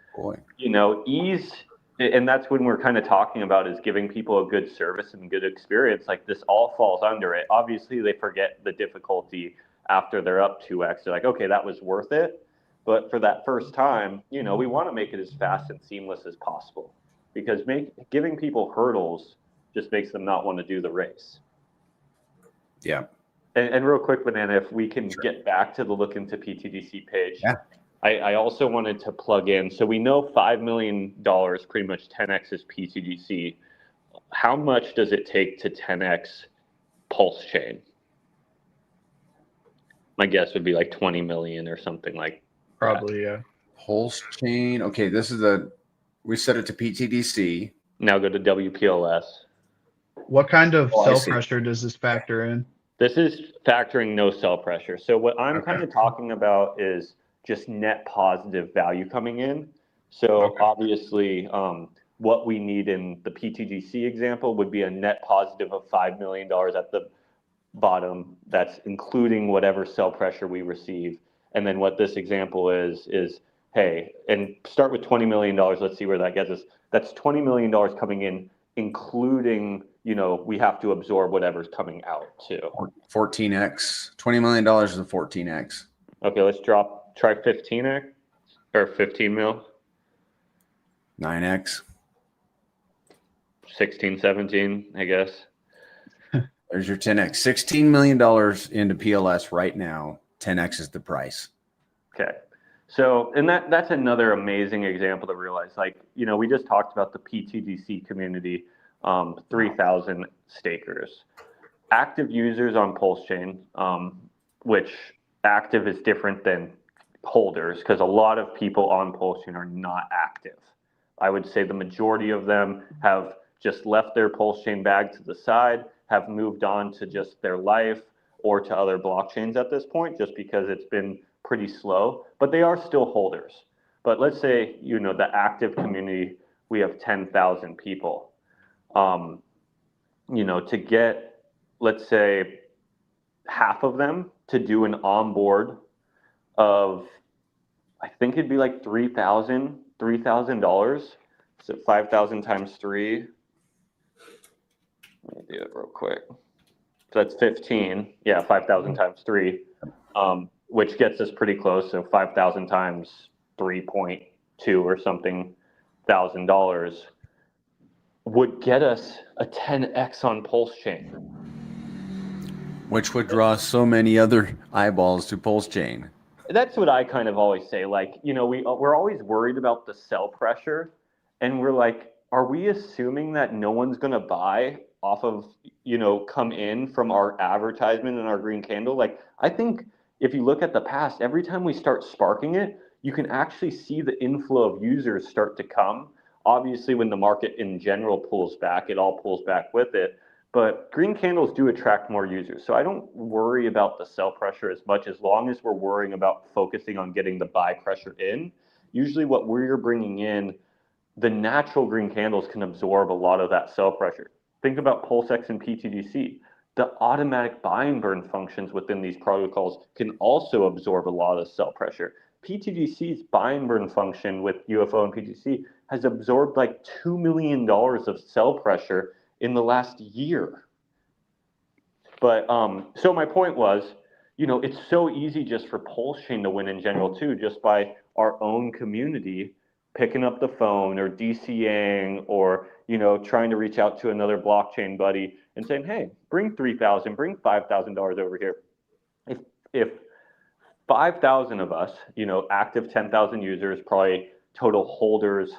you know, ease, and that's when we're kind of talking about is giving people a good service and good experience. Like this all falls under it. Obviously, they forget the difficulty after they're up 2x. They're like, okay, that was worth it. But for that first time, you know, we want to make it as fast and seamless as possible because giving people hurdles just makes them not want to do the race. Yeah. And real quick, Banana, if we can get back to the Look into PTDC page, I also wanted to plug in. So we know $5 million pretty much 10x is PTDC. How much does it take to 10x Pulse Chain? My guess would be like 20 million or something like probably, yeah. Pulse Chain. Okay, this is we set it to PTDC. Now go to WPLS. What kind of sell pressure does this factor in? This is factoring no sell pressure. So what I'm kind of talking about is just net positive value coming in. So obviously, what we need in the PTGC example would be a net positive of $5 million at the bottom. That's including whatever sell pressure we receive. And then what this example is hey, and start with $20 million. Let's see where that gets us. That's $20 million coming in, including, you know, we have to absorb whatever's coming out too. 14x. $20 million is a 14x. Okay, let's try 15x or 15 mil. 9x. 16, 17, I guess. There's your 10x. $16 million into PLS right now. 10x is the price. Okay. So, and that's another amazing example to realize, like, you know, we just talked about the PTDC community, 3,000 stakers, active users on PulseChain, which active is different than holders, because a lot of people on PulseChain are not active. I would say the majority of them have just left their PulseChain bag to the side, have moved on to just their life or to other blockchains at this point, just because it's been pretty slow, but they are still holders. But let's say, the active community, we have 10,000 people. To get, let's say, half of them to do an onboard of, I think it'd be like $3,000. So 5,000 times 3. Let me do it real quick. So that's 15. Yeah, 5,000 times 3, which gets us pretty close. So 5,000 times 3.2 or something $1,000 would get us a 10x on PulseChain. Which would draw so many other eyeballs to PulseChain. That's what I kind of always say. Like, we're always worried about the sell pressure, and we're like, are we assuming that no one's going to buy off of, come in from our advertisement and our green candle? Like, I think if you look at the past, every time we start sparking it, you can actually see the inflow of users start to come. Obviously, when the market in general pulls back, it all pulls back with it. But green candles do attract more users. So I don't worry about the sell pressure as much, as long as we're worrying about focusing on getting the buy pressure in. Usually what we're bringing in, the natural green candles can absorb a lot of that sell pressure. Think about PulseX and PTGC. The automatic buy and burn functions within these protocols can also absorb a lot of sell pressure. PTGC's buy and burn function with UFO and PTGC has absorbed like $2 million of sell pressure in the last year. But so my point was, it's so easy just for PulseChain to win in general too, just by our own community picking up the phone or DCAing or, trying to reach out to another blockchain buddy and saying, hey, bring $3,000, bring $5,000 over here. If 5,000 of us, active 10,000 users, probably total holders,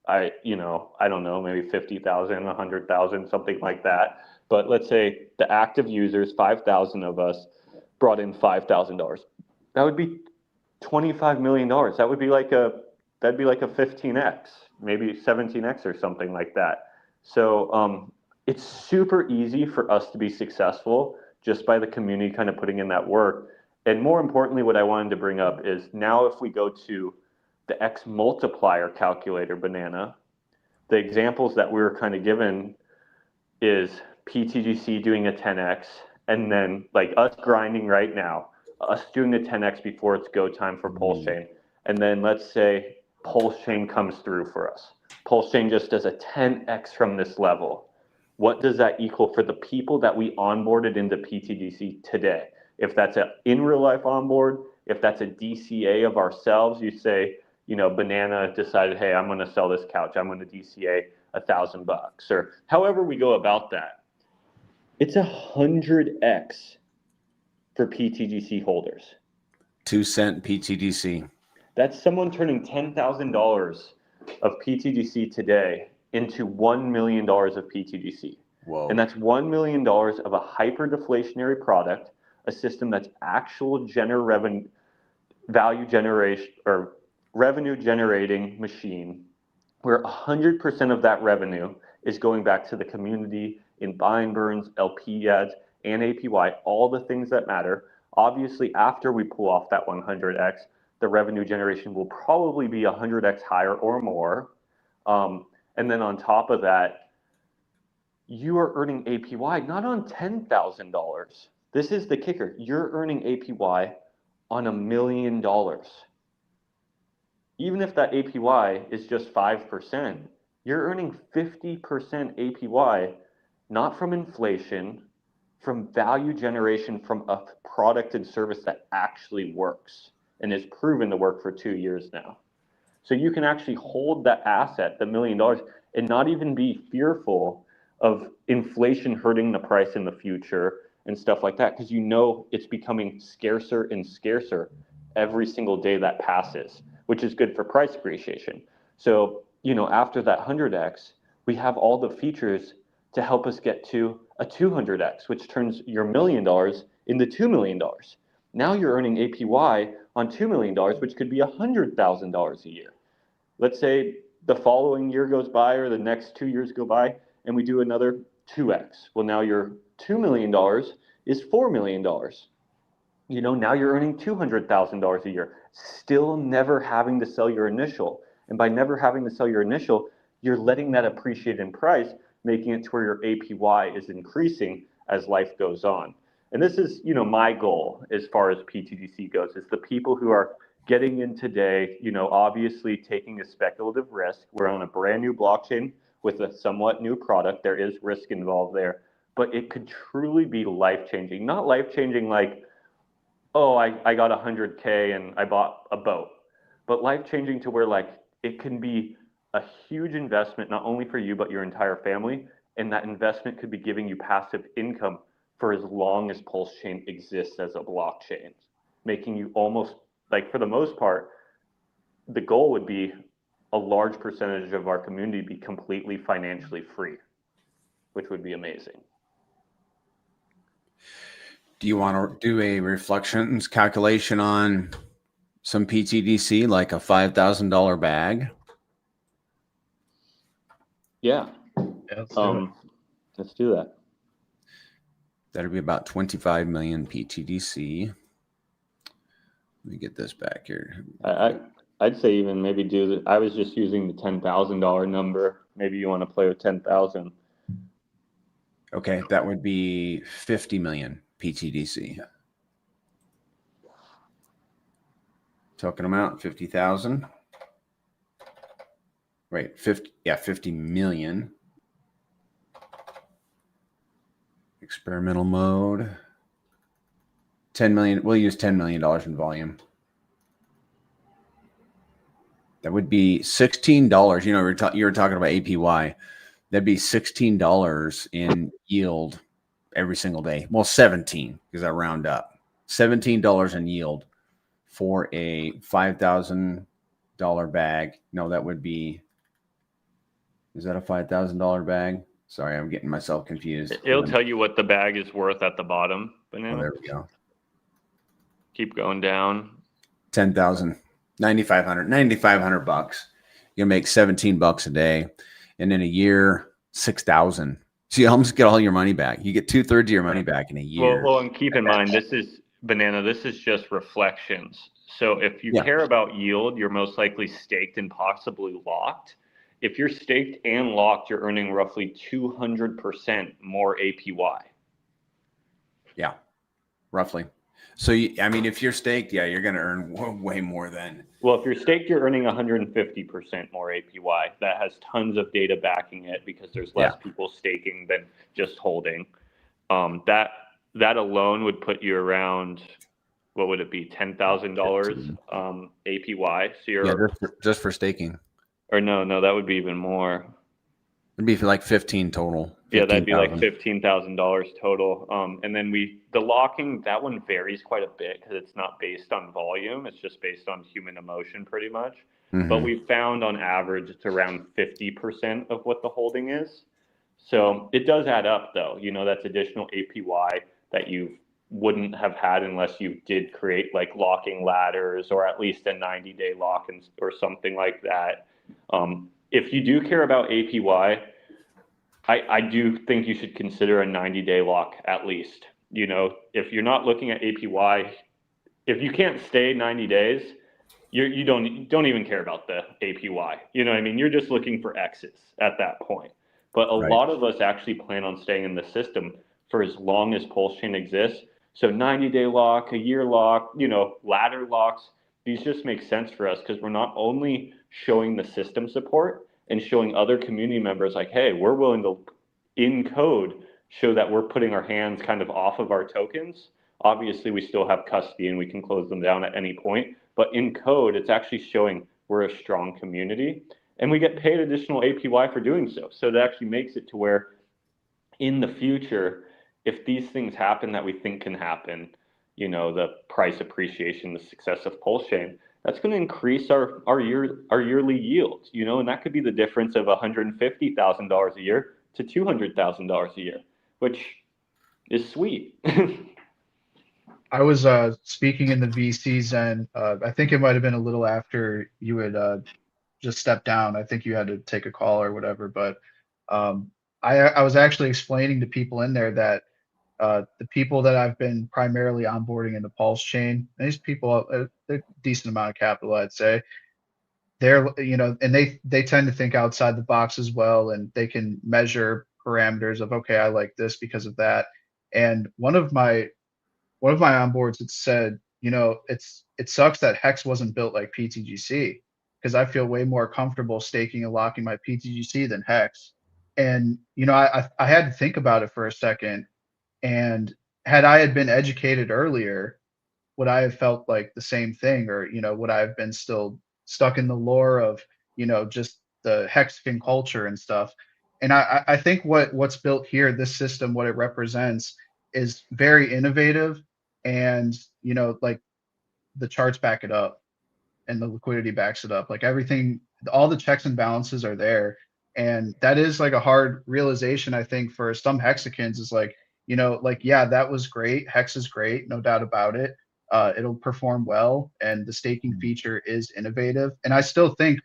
I don't know, maybe 50,000, 100,000, something like that. But let's say the active users, 5,000 of us, brought in $5,000. That would be $25 million. That would be that'd be like a 15x, maybe 17x or something like that. So it's super easy for us to be successful just by the community kind of putting in that work. And more importantly, what I wanted to bring up is now if we go to the X multiplier calculator banana, the examples that we were kind of given is PTGC doing a 10x, and then like us grinding right now, us doing the 10x before it's go time for PulseChain, and then let's say PulseChain comes through for us. PulseChain just does a 10x from this level. What does that equal for the people that we onboarded into PTGC today? If that's an in real life onboard, if that's a DCA of ourselves, you say, Banana decided, hey, I'm going to sell this couch. I'm going to DCA $1,000, or however we go about that. It's 100x for PTGC holders. 2-cent PTGC. That's someone turning $10,000 of PTGC today into $1 million of PTGC. Whoa. And that's $1 million of a hyper deflationary product, a system that's actual value generation or revenue generating machine, where 100% of that revenue is going back to the community in buy and burns, LP ads, and APY, all the things that matter. Obviously, after we pull off that 100x, the revenue generation will probably be 100x higher or more. And then on top of that, you are earning APY not on $10,000. This is the kicker. You're earning APY on $1 million. Even if that APY is just 5%, you're earning 50% APY, not from inflation, from value generation from a product and service that actually works and is proven to work for 2 years now. So you can actually hold that asset, the $1 million, and not even be fearful of inflation hurting the price in the future and stuff like that, because it's becoming scarcer and scarcer every single day that passes, which is good for price appreciation. So, after that 100x, we have all the features to help us get to a 200x, which turns your $1 million into $2 million. Now you're earning APY on $2 million, which could be $100,000 a year. Let's say the following year goes by or the next 2 years go by and we do another 2x. Well, now your $2 million is $4 million. Now you're earning $200,000 a year, still never having to sell your initial. And by never having to sell your initial, you're letting that appreciate in price, making it to where your APY is increasing as life goes on. And this is, my goal as far as PTDC goes, is the people who are getting in today, obviously taking a speculative risk. We're on a brand new blockchain with a somewhat new product. There is risk involved there, but it could truly be life-changing. Not life-changing like, oh, I got 100K and I bought a boat, but life-changing to where like it can be a huge investment, not only for you, but your entire family. And that investment could be giving you passive income for as long as PulseChain exists as a blockchain, making you almost, like, for the most part, the goal would be a large percentage of our community be completely financially free, which would be amazing. Do you want to do a reflections calculation on some PTDC, like a $5,000 bag? Yeah. Let's do it. Let's do that. That'd be about 25 million PTDC. Let me get this back here. I'd say even maybe I was just using the $10,000 number. Maybe you want to play with 10,000. Okay, that would be 50 million PTDC. Token amount 50,000. Wait, 50 million. Experimental mode. 10 million. We'll use $10 million in volume. That would be $16. You were talking about APY. That'd be $16 in yield every single day. Well, 17 because I round up. $17 in yield for a $5,000 bag. No, that would be. Is that a $5,000 bag? Sorry, I'm getting myself confused. It'll tell you what the bag is worth at the bottom. Banana. Oh, there we go. Keep going down. 10,000, 9,500 bucks. You'll make 17 bucks a day, and in a year, 6,000. So you almost get all your money back. You get 2/3 of your money back in a year. Well, and keep in mind, this is just reflections. So if you care about yield, you're most likely staked and possibly locked. If you're staked and locked, you're earning roughly 200% more APY. Yeah, roughly. So, if you're staked, you're going to earn way more than. Well, if you're staked, you're earning 150% more APY. That has tons of data backing it because there's less people staking than just holding. That alone would put you around, what would it be, $10,000 APY. So you're just for staking. Or no, that would be even more. It'd be for like 15 total. 15, yeah, that'd be like $15,000 total. And then the locking, that one varies quite a bit because it's not based on volume. It's just based on human emotion pretty much. Mm-hmm. But we've found on average, it's around 50% of what the holding is. So it does add up though. That's additional APY that you wouldn't have had unless you did create like locking ladders or at least a 90-day lock or something like that. If you do care about APY, I do think you should consider a 90-day lock at least. If you're not looking at APY, if you can't stay 90 days, you don't even care about the APY. You know what I mean? You're just looking for exits at that point. But a lot of us actually plan on staying in the system for as long as PulseChain exists. So 90-day lock, a year lock, ladder locks, these just make sense for us because we're not only showing the system support and showing other community members like, hey, we're willing to, in code, show that we're putting our hands kind of off of our tokens. Obviously, we still have custody and we can close them down at any point. But in code, it's actually showing we're a strong community. And we get paid additional APY for doing so. So it actually makes it to where in the future, if these things happen that we think can happen, the price appreciation, the success of PulseChain, that's going to increase our yearly yield, and that could be the difference of $150,000 a year to $200,000 a year, which is sweet. I was speaking in the VCs, and I think it might have been a little after you had just stepped down. I think you had to take a call or whatever, but um, I was actually explaining to people in there that the people that I've been primarily onboarding in the Pulse chain, these people, they're a decent amount of capital, I'd say. They're, and they tend to think outside the box as well, and they can measure parameters of, okay, I like this because of that. And one of my onboards, it said, it sucks that Hex wasn't built like PTGC because I feel way more comfortable staking and locking my PTGC than Hex. And I had to think about it for a second. And had I had been educated earlier, would I have felt like the same thing, or would I have been still stuck in the lore of just the Hexagon culture and stuff? And I think what's built here, this system, what it represents, is very innovative, and like the charts back it up and the liquidity backs it up. Like everything, all the checks and balances are there. And that is like a hard realization, I think, for some hexagons is like, like, yeah, that was great. Hex is great, no doubt about it. It'll perform well, and the staking feature is innovative. And I still think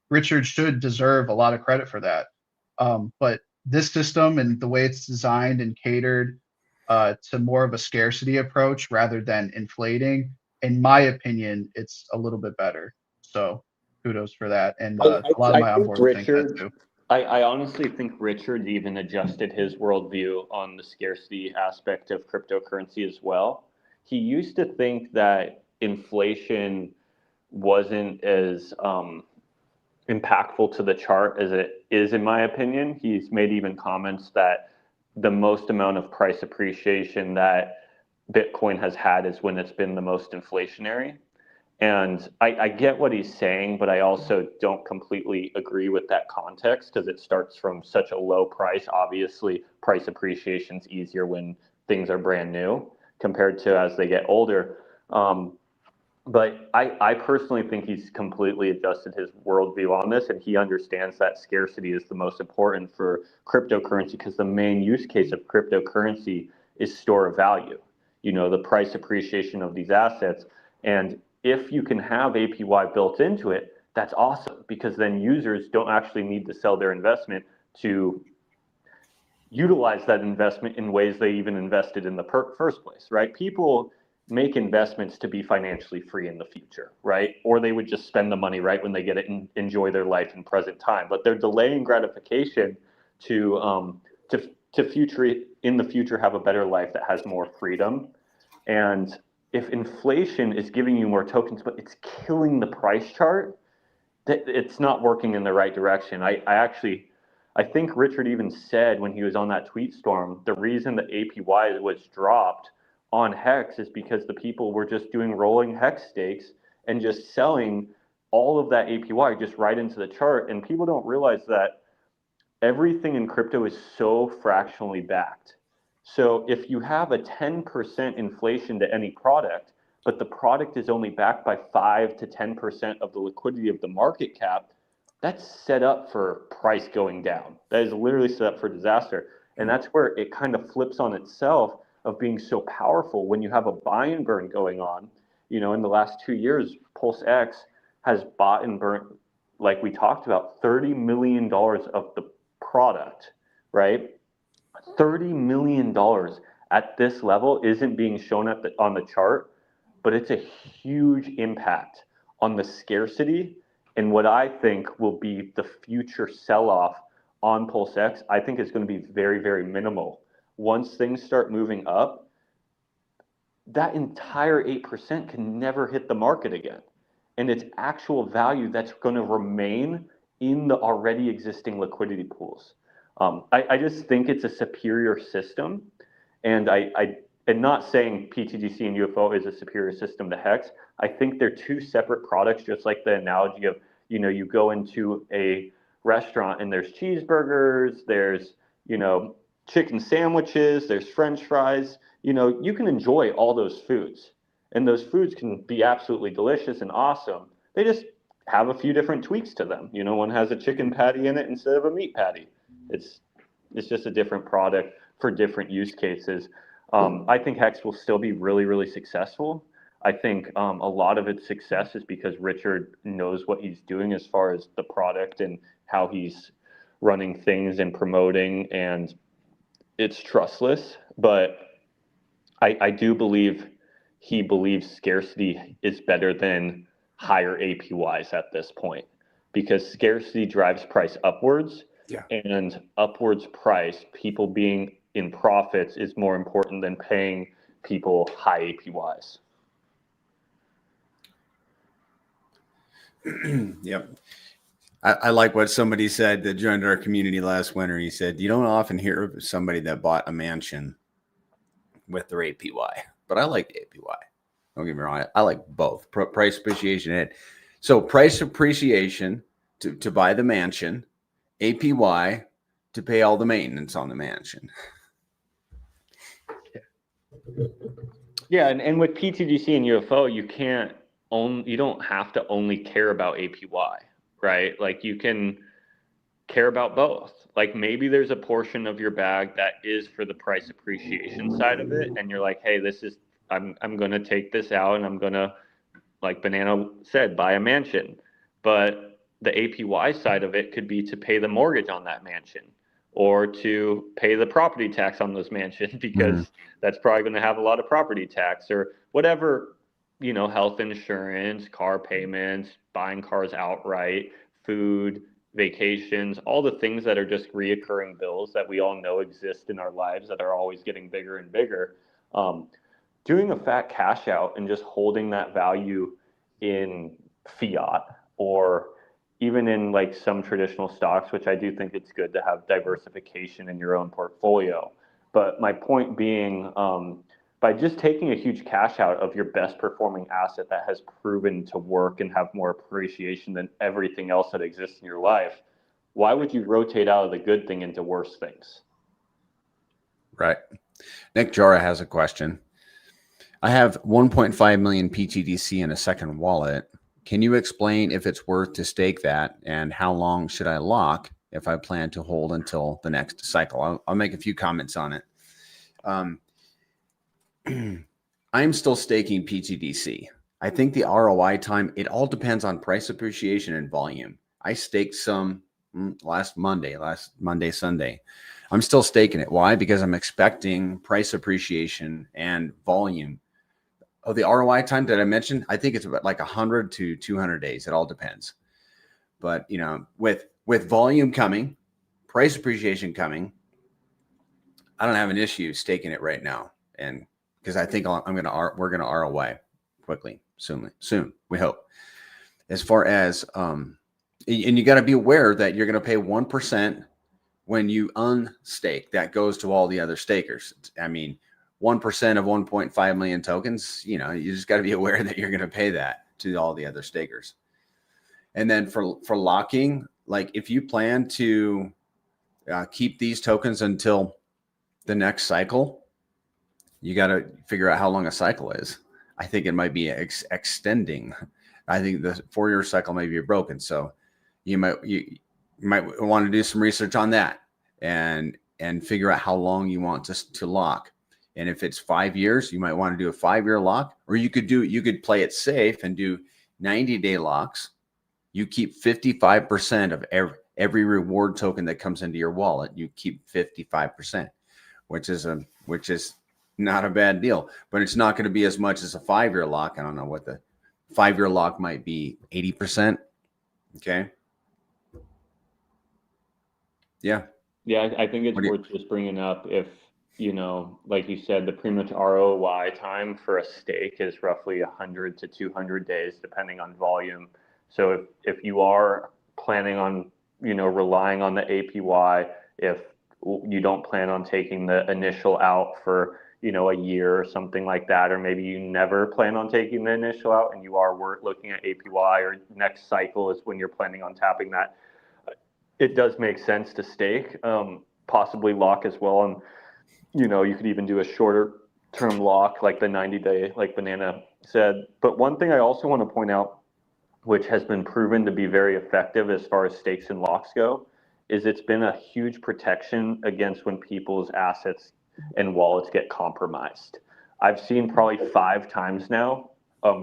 Richard should deserve a lot of credit for that. But this system and the way it's designed and catered to more of a scarcity approach rather than inflating, in my opinion, it's a little bit better. So kudos for that. And a lot of I my think onboards think that Richard, too. I honestly think Richard even adjusted his worldview on the scarcity aspect of cryptocurrency as well. He used to think that inflation wasn't as impactful to the chart as it is, in my opinion. He's made even comments that the most amount of price appreciation that Bitcoin has had is when it's been the most inflationary. And I get what he's saying, but I also don't completely agree with that context because it starts from such a low price. Obviously, price appreciation is easier when things are brand new compared to as they get older. But I personally think he's completely adjusted his worldview on this, and he understands that scarcity is the most important for cryptocurrency because the main use case of cryptocurrency is store of value, the price appreciation of these assets. And if you can have APY built into it, that's awesome because then users don't actually need to sell their investment to utilize that investment in ways they even invested in the first place, right? People make investments to be financially free in the future, right? Or they would just spend the money right when they get it and enjoy their life in present time. But they're delaying gratification to future in the future have a better life that has more freedom. And if inflation is giving you more tokens, but it's killing the price chart, that it's not working in the right direction. I think Richard even said when he was on that tweet storm, the reason the APY was dropped on Hex is because the people were just doing rolling Hex stakes and just selling all of that APY just right into the chart. And people don't realize that everything in crypto is so fractionally backed. So if you have a 10% inflation to any product, but the product is only backed by 5 to 10% of the liquidity of the market cap, that's set up for price going down. That is literally set up for disaster. And that's where it kind of flips on itself of being so powerful when you have a buy and burn going on. In the last 2 years, PulseX has bought and burnt, like we talked about, $30 million of the product, right? $30 million at this level isn't being shown on the chart, but it's a huge impact on the scarcity and what I think will be the future sell-off on PulseX. I think it's going to be very, very minimal. Once things start moving up, that entire 8% can never hit the market again. And it's actual value that's going to remain in the already existing liquidity pools. I just think it's a superior system. And I'm not saying PTGC and UFO is a superior system to Hex. I think they're two separate products, just like the analogy of, you go into a restaurant and there's cheeseburgers, there's, chicken sandwiches, there's French fries. You can enjoy all those foods. And those foods can be absolutely delicious and awesome. They just have a few different tweaks to them. One has a chicken patty in it instead of a meat patty. It's just a different product for different use cases. I think Hex will still be really, really successful. I think a lot of its success is because Richard knows what he's doing as far as the product and how he's running things and promoting, and it's trustless. But I do believe he believes scarcity is better than higher APYs at this point, because scarcity drives price upwards. Yeah. And upwards price, people being in profits, is more important than paying people high APYs. Yep. I like what somebody said that joined our community last winter. He said, you don't often hear of somebody that bought a mansion with their APY, but I like APY. Don't get me wrong. I like both price appreciation. So price appreciation to buy the mansion, APY to pay all the maintenance on the mansion. Yeah, and with PTDC and UFO, you don't have to only care about APY, right? Like, you can care about both. Like, maybe there's a portion of your bag that is for the price appreciation side of it, and you're like, hey, I'm gonna take this out and I'm gonna, like Banana said, buy a mansion. But the APY side of it could be to pay the mortgage on that mansion, or to pay the property tax on those mansions, because that's probably going to have a lot of property tax, or whatever, health insurance, car payments, buying cars outright, food, vacations, all the things that are just reoccurring bills that we all know exist in our lives that are always getting bigger and bigger. Doing a fat cash out and just holding that value in fiat, or even in like some traditional stocks, which I do think it's good to have diversification in your own portfolio. But my point being, by just taking a huge cash out of your best performing asset that has proven to work and have more appreciation than everything else that exists in your life, why would you rotate out of the good thing into worse things? Right. Nick Jara has a question. I have 1.5 million PTDC in a second wallet. Can you explain if it's worth to stake that, and how long should I lock if I plan to hold until the next cycle? I'll make a few comments on it. I'm still staking PTDC. I think the ROI time, it all depends on price appreciation and volume. I staked some last Monday, Sunday. I'm still staking it. Why? Because I'm expecting price appreciation and volume. Oh, the ROI time that I mentioned, I think it's about like 100 to 200 days. It all depends. But, with volume coming, price appreciation coming, I don't have an issue staking it right now. And because I think we're going to ROI quickly, soon, we hope. As far as, and you got to be aware that you're going to pay 1% when you unstake. That goes to all the other stakers. I mean, 1% of 1.5 million tokens, you just got to be aware that you're going to pay that to all the other stakers. And then for locking, like if you plan to keep these tokens until the next cycle, you got to figure out how long a cycle is. I think it might be extending. I think the 4-year cycle may be broken. So you might want to do some research on that and figure out how long you want to lock. And if it's 5 years, you might want to do a 5-year lock, or you could play it safe and do 90-day locks. You keep 55% of every reward token that comes into your wallet. You keep 55%, which is not a bad deal, but it's not going to be as much as a 5-year lock. I don't know what the 5-year lock might be, 80%. Okay. Yeah. Yeah, I think it's worth just bringing up, if, like you said, the pretty much ROI time for a stake is roughly 100 to 200 days, depending on volume. So if you are planning on, relying on the APY, if you don't plan on taking the initial out for, a year or something like that, or maybe you never plan on taking the initial out and you are looking at APY, or next cycle is when you're planning on tapping that, it does make sense to stake, possibly lock as well. And, you could even do a shorter term lock, like the 90-day, like Banana said. But one thing I also want to point out, which has been proven to be very effective as far as stakes and locks go, is it's been a huge protection against when people's assets and wallets get compromised. I've seen probably 5 times now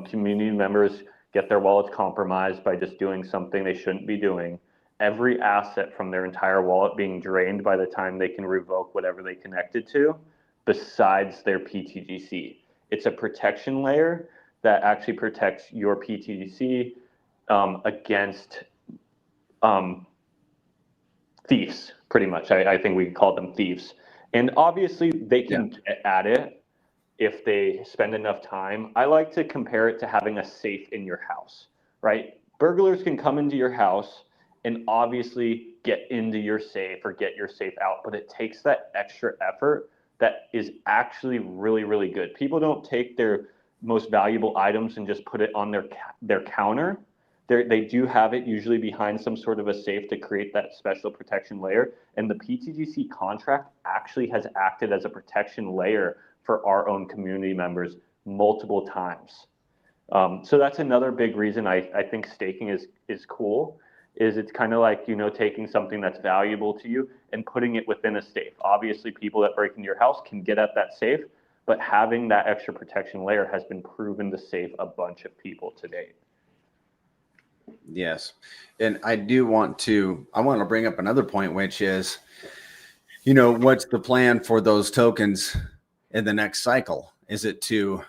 community members get their wallets compromised by just doing something they shouldn't be doing. Every asset from their entire wallet being drained by the time they can revoke whatever they connected to, besides their PTGC. It's a protection layer that actually protects your PTGC against thieves, pretty much. I think we call them thieves. And obviously they can get at it if they spend enough time. I like to compare it to having a safe in your house, right? Burglars can come into your house and obviously get into your safe or get your safe out, but it takes that extra effort that is actually really, really good. People don't take their most valuable items and just put it on their counter. They do have it usually behind some sort of a safe to create that special protection layer. And the PTGC contract actually has acted as a protection layer for our own community members multiple times. So that's another big reason I think staking is cool, is it's kind of like, you know, taking something that's valuable to you and putting it within a safe. Obviously, people that break into your house can get at that safe, but having that extra protection layer has been proven to save a bunch of people to date. Yes. And I want to bring up another point, which is, you know, what's the plan for those tokens in the next cycle? Is it to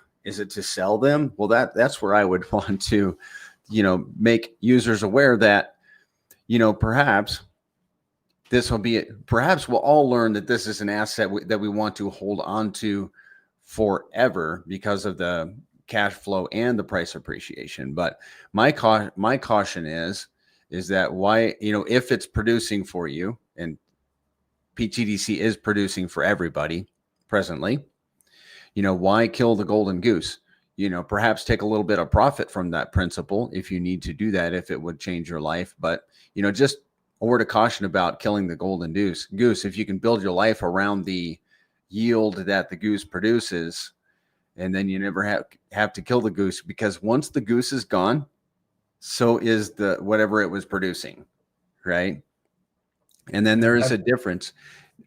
sell them? Well, that's where I would want to, you know, make users aware that, you know, perhaps we'll all learn that this is an asset that we want to hold on to forever because of the cash flow and the price appreciation. But my caution is that why, you know, if it's producing for you, and PTDC is producing for everybody presently, you know, why kill the golden goose? You know, perhaps take a little bit of profit from that principle if you need to do that, if it would change your life. But, you know, just a word of caution about killing the golden goose. If you can build your life around the yield that the goose produces, and then you never have to kill the goose, because once the goose is gone, so is the whatever it was producing, right? And then there is a difference.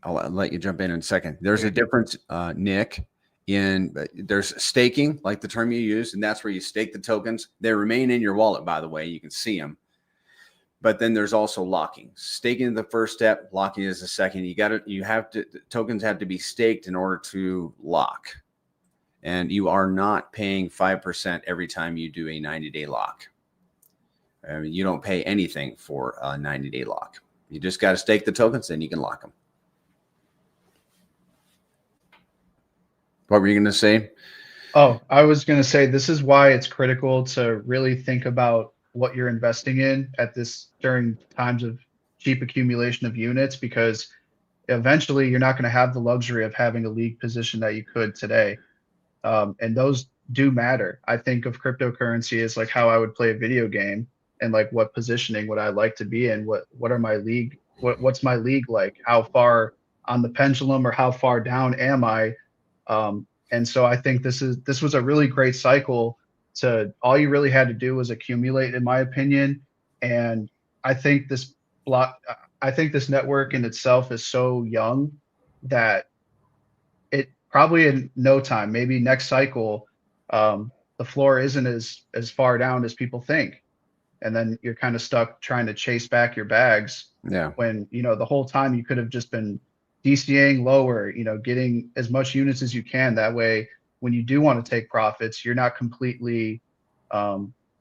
I'll let you jump in a second. There's a difference, Nick, there's staking, like the term you use, and that's where you stake the tokens. They remain in your wallet, by the way. You can see them. But then there's also locking. Staking is the first step. Locking is the second. Tokens have to be staked in order to lock. And you are not paying 5% every time you do a 90-day lock. I mean, you don't pay anything for a 90-day lock. You just got to stake the tokens, then you can lock them. What were you going to say? Oh, I was going to say, this is why it's critical to really think about what you're investing in during times of cheap accumulation of units, because eventually you're not going to have the luxury of having a league position that you could today. And those do matter. I think of cryptocurrency as like how I would play a video game, and like what positioning would I like to be in? What are my league? What's my league like? How far on the pendulum or how far down am I? And so I think this was a really great cycle. All you really had to do was accumulate, in my opinion. And I think this network in itself is so young that it probably in no time, maybe next cycle, the floor isn't as far down as people think. And then you're kind of stuck trying to chase back your bags. Yeah. When, you know, the whole time you could have just been DCAing lower, you know, getting as much units as you can. That way, when you do want to take profits, you're not completely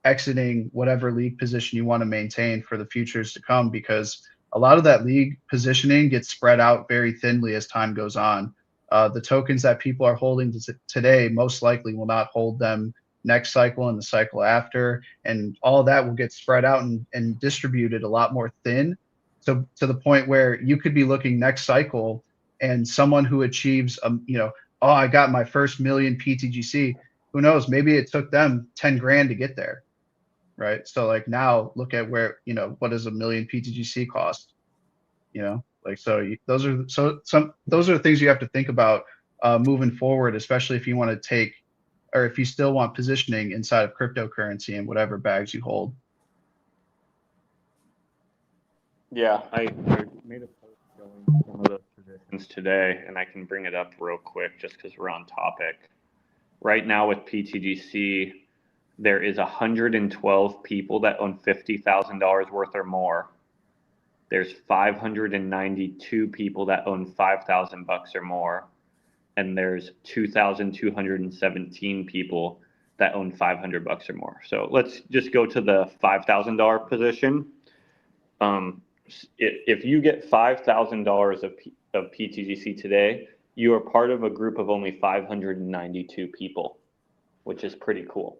exiting whatever league position you want to maintain for the futures to come, because a lot of that league positioning gets spread out very thinly as time goes on. The tokens that people are holding today most likely will not hold them next cycle and the cycle after, and all of that will get spread out and distributed a lot more thin. So to the point where you could be looking next cycle, and someone who achieves, you know, oh, I got my first million PTGC. Who knows? Maybe it took them 10 grand to get there, right? So like now, look at where, you know, what does a million PTGC cost? You know, like those are things you have to think about moving forward, especially if you want to take, or if you still want positioning inside of cryptocurrency and whatever bags you hold. Yeah, I made a post showing some of those positions today, and I can bring it up real quick just because we're on topic. Right now with PTGC, there is 112 people that own $50,000 worth or more. There's 592 people that own 5,000 bucks or more, and there's 2,217 people that own 500 bucks or more. So let's just go to the $5,000 position. If you get $5,000 of PTGC today, you are part of a group of only 592 people, which is pretty cool.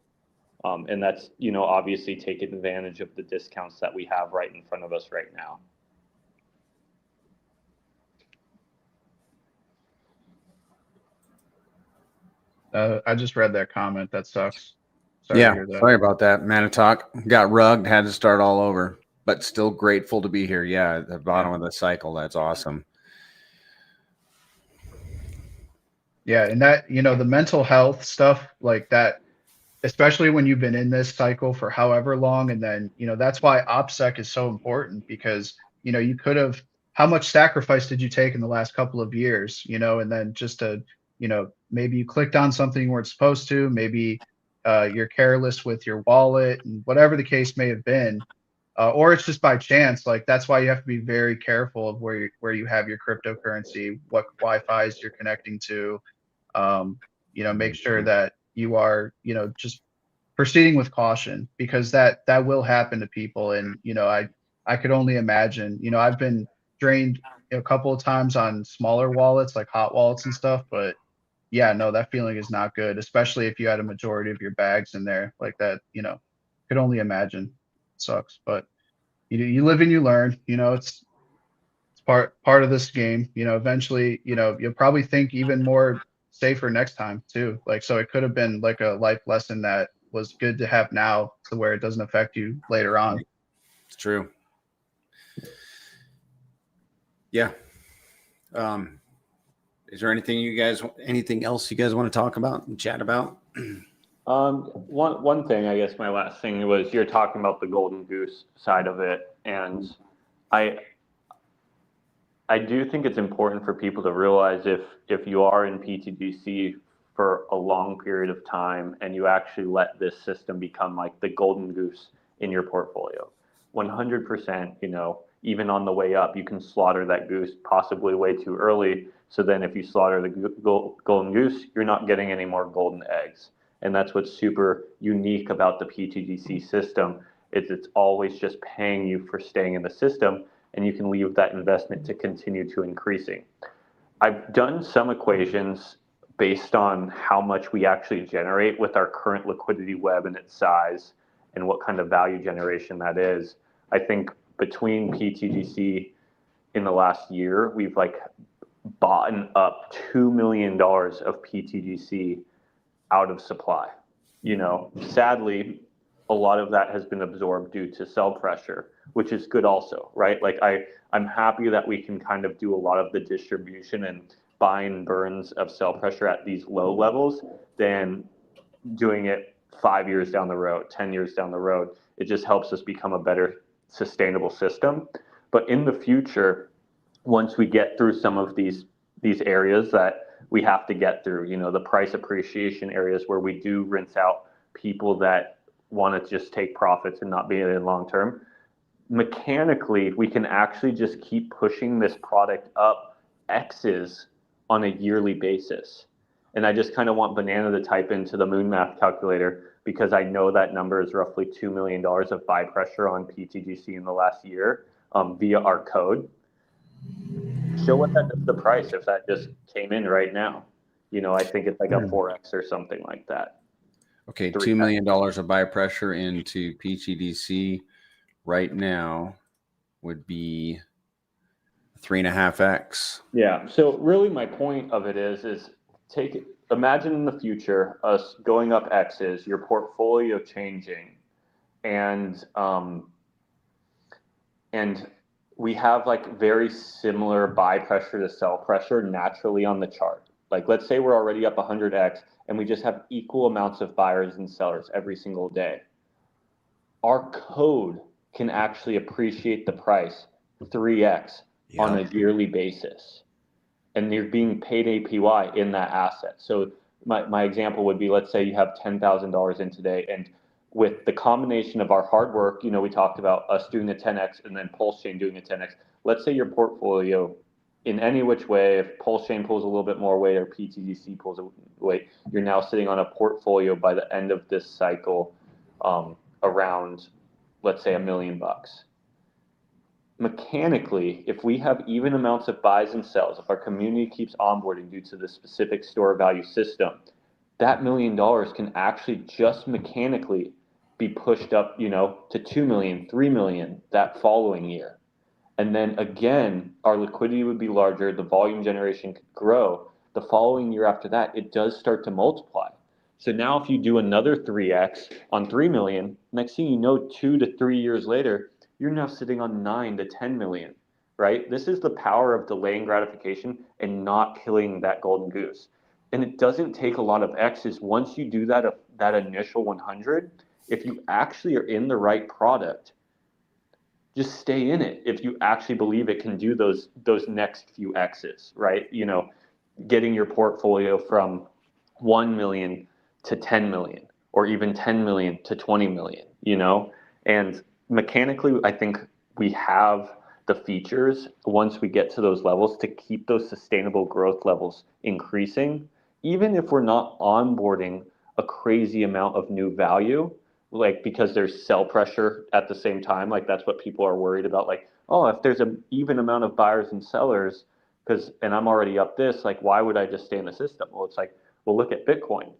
And that's, obviously taking advantage of the discounts that we have right in front of us right now. I just read that comment. That sucks. Sorry to hear that. Sorry about that. Manitowoc got rugged, had to start all over, but still grateful to be here. Yeah, at the bottom of the cycle. That's awesome. Yeah, and that, the mental health stuff like that, especially when you've been in this cycle for however long, and then, that's why OPSEC is so important, because, you could have, how much sacrifice did you take in the last couple of years, and then just to, maybe you clicked on something you weren't supposed to, maybe you're careless with your wallet, and whatever the case may have been, or it's just by chance. Like, that's why you have to be very careful of where you have your cryptocurrency, what Wi-Fi's you're connecting to. Make sure that you are, just proceeding with caution, because that will happen to people. And, I could only imagine, I've been drained a couple of times on smaller wallets, like hot wallets and stuff, but yeah, no, that feeling is not good, especially if you had a majority of your bags in there like that, could only imagine. It sucks, but you live and you learn. It's part of this game. Eventually, you'll probably think even more safer next time too. Like, so it could have been like a life lesson that was good to have now, to where it doesn't affect you later on. It's true. Yeah. Is there anything else you guys want to talk about and chat about? One thing, I guess my last thing was, you're talking about the golden goose side of it, and I do think it's important for people to realize, if you are in PTGC for a long period of time and you actually let this system become like the golden goose in your portfolio, 100%, even on the way up, you can slaughter that goose possibly way too early. So then if you slaughter the golden goose, you're not getting any more golden eggs. And that's what's super unique about the PTGC system, is it's always just paying you for staying in the system, and you can leave that investment to continue to increasing. I've done some equations based on how much we actually generate with our current liquidity web and its size, and what kind of value generation that is. I think between PTGC in the last year, we've bought up $2 million of PTGC out of supply. Sadly, a lot of that has been absorbed due to sell pressure, which is good also, right? I'm happy that we can kind of do a lot of the distribution and buy and burns of sell pressure at these low levels than doing it 5 years down the road, 10 years down the road. It just helps us become a better sustainable system. But in the future, once we get through some of these areas that we have to get through, the price appreciation areas where we do rinse out people that want to just take profits and not be in it long term, mechanically, we can actually just keep pushing this product up X's on a yearly basis. And I just kind of want Banana to type into the moon math calculator, because I know that number is roughly $2 million of buy pressure on PTGC in the last year, via our code. Show what that does to the price if that just came in right now. I think it's like a 4X or something like that. Okay, $2 million of buy pressure into PTGC right now would be 3.5X. Yeah. So really, my point of it is imagine in the future us going up X's, your portfolio changing, and we have very similar buy pressure to sell pressure naturally on the chart. Let's say we're already up 100X and we just have equal amounts of buyers and sellers every single day. Our code can actually appreciate the price 3X on a yearly basis. and you're being paid APY in that asset. So my example would be, let's say you have $10,000 in today, and with the combination of our hard work, we talked about us doing a 10x and then PulseChain doing a 10x. Let's say your portfolio, in any which way, if PulseChain pulls a little bit more weight or PTGC pulls a weight, you're now sitting on a portfolio by the end of this cycle around, let's say, $1 million. Mechanically, if we have even amounts of buys and sells, if our community keeps onboarding due to the specific store value system, that $1 million can actually just mechanically be pushed up, to 2 million, 3 million that following year. And then again, our liquidity would be larger, the volume generation could grow. The following year after that, it does start to multiply. So now if you do another 3x on 3 million, next thing you know, 2 to 3 years later, you're now sitting on 9 to 10 million, right? This is the power of delaying gratification and not killing that golden goose. And it doesn't take a lot of X's. Once you do that initial 100, if you actually are in the right product, just stay in it. If you actually believe it can do those next few X's, right? Getting your portfolio from 1 million to 10 million, or even 10 million to 20 million, and mechanically, I think we have the features once we get to those levels to keep those sustainable growth levels increasing, even if we're not onboarding a crazy amount of new value, like because there's sell pressure at the same time. Like that's what people are worried about. Like, oh, if there's an even amount of buyers and sellers, and I'm already up this, like, why would I just stay in the system? Well, it's like, well, look at Bitcoin.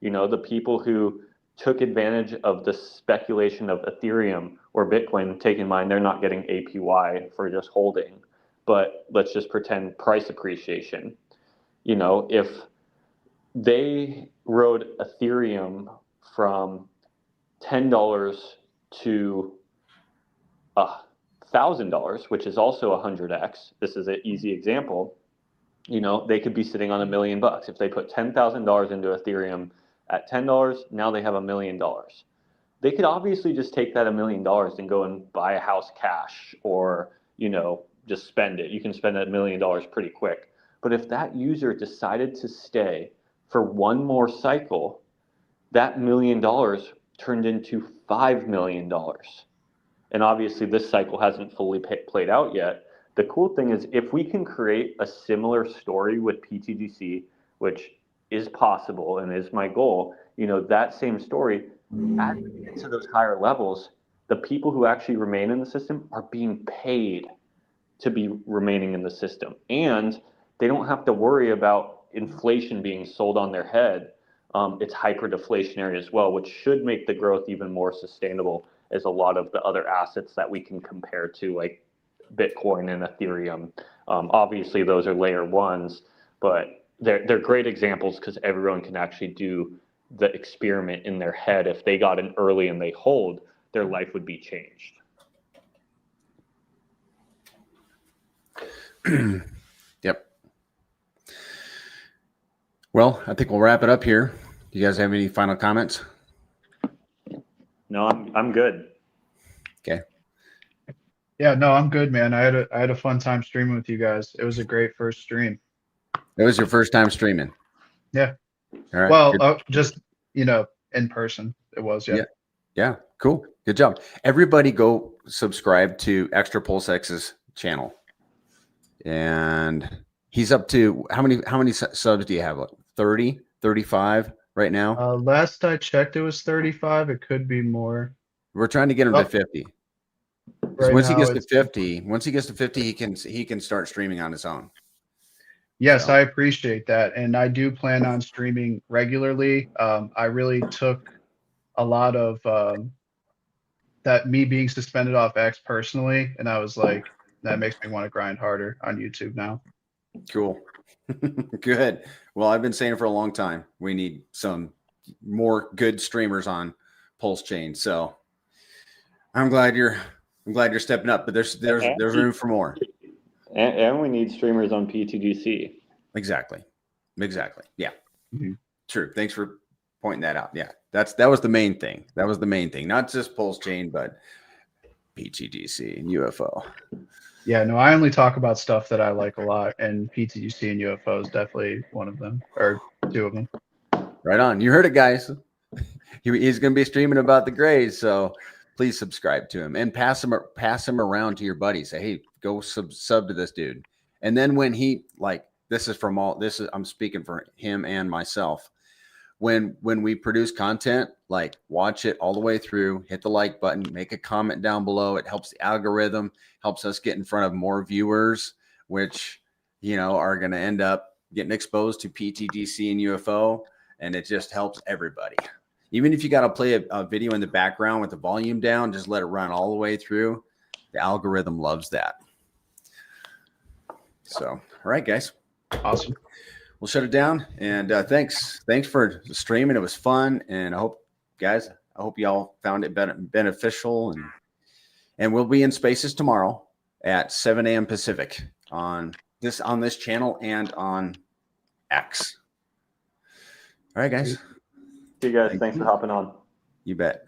The people who took advantage of the speculation of Ethereum or Bitcoin, take in mind they're not getting APY for just holding, but let's just pretend price appreciation. If they rode Ethereum from $10 to $1,000, which is also 100x, this is an easy example, they could be sitting on $1 million. If they put $10,000 into Ethereum at $10, now they have $1 million. They could obviously just take that $1 million and go and buy a house cash, or, just spend it. You can spend that $1 million pretty quick. But if that user decided to stay for one more cycle, that $1 million turned into $5 million. And obviously this cycle hasn't fully played out yet. The cool thing is, if we can create a similar story with PTGC, which is possible and is my goal, that same story, as we get to those higher levels, the people who actually remain in the system are being paid to be remaining in the system. And they don't have to worry about inflation being sold on their head. It's hyper deflationary as well, which should make the growth even more sustainable as a lot of the other assets that we can compare to, like Bitcoin and Ethereum. Obviously those are layer ones, but they're great examples because everyone can actually do the experiment in their head. If they got in early and they hold, their life would be changed. Yep. Well, I think we'll wrap it up here. You guys have any final comments? No, I'm good. Okay. Yeah, no, I'm good, man. I had a fun time streaming with you guys. It was a great first stream. It was your first time streaming. Yeah. All right. Well, just in person. It was, yeah. Yeah. Cool. Good job. Everybody go subscribe to Extra PulseX's channel. And he's up to how many subs do you have? Like 30, 35 right now? Last I checked, it was 35. It could be more. We're trying to get him to 50. Right Once he now gets to 50, he can start streaming on his own. Yes, So. I appreciate that. And I do plan on streaming regularly. I really took a lot of that, me being suspended off X personally. And I was like, that makes me want to grind harder on YouTube now. Cool. Good. Well, I've been saying for a long time, we need some more good streamers on PulseChain. So I'm glad you're stepping up, but there's room for more. And we need streamers on PTGC. Exactly. Yeah. Mm-hmm. True. Thanks for pointing that out. Yeah. That was the main thing. Not just PulseChain, but PTGC and UFO. Yeah, no, I only talk about stuff that I like a lot, and PTUC and UFO is definitely one of them, or two of them. Right on. You heard it, guys. He's going to be streaming about the Grays, so please subscribe to him and pass him around to your buddies. Say, hey, go sub to this dude. And then when he I'm speaking for him and myself. When we produce content, like watch it all the way through, hit the like button, make a comment down below. It helps the algorithm, helps us get in front of more viewers, which are going to end up getting exposed to PTDC and UFO, and it just helps everybody. Even if you got to play a video in the background with the volume down, just let it run all the way through. The algorithm loves that. So, all right, guys. Awesome. We'll shut it down. And thanks for streaming. It was fun. And I hope y'all found it beneficial. And we'll be in Spaces tomorrow at 7 a.m. Pacific on this channel and on X. All right, guys. See you guys. Thanks for hopping on. You bet.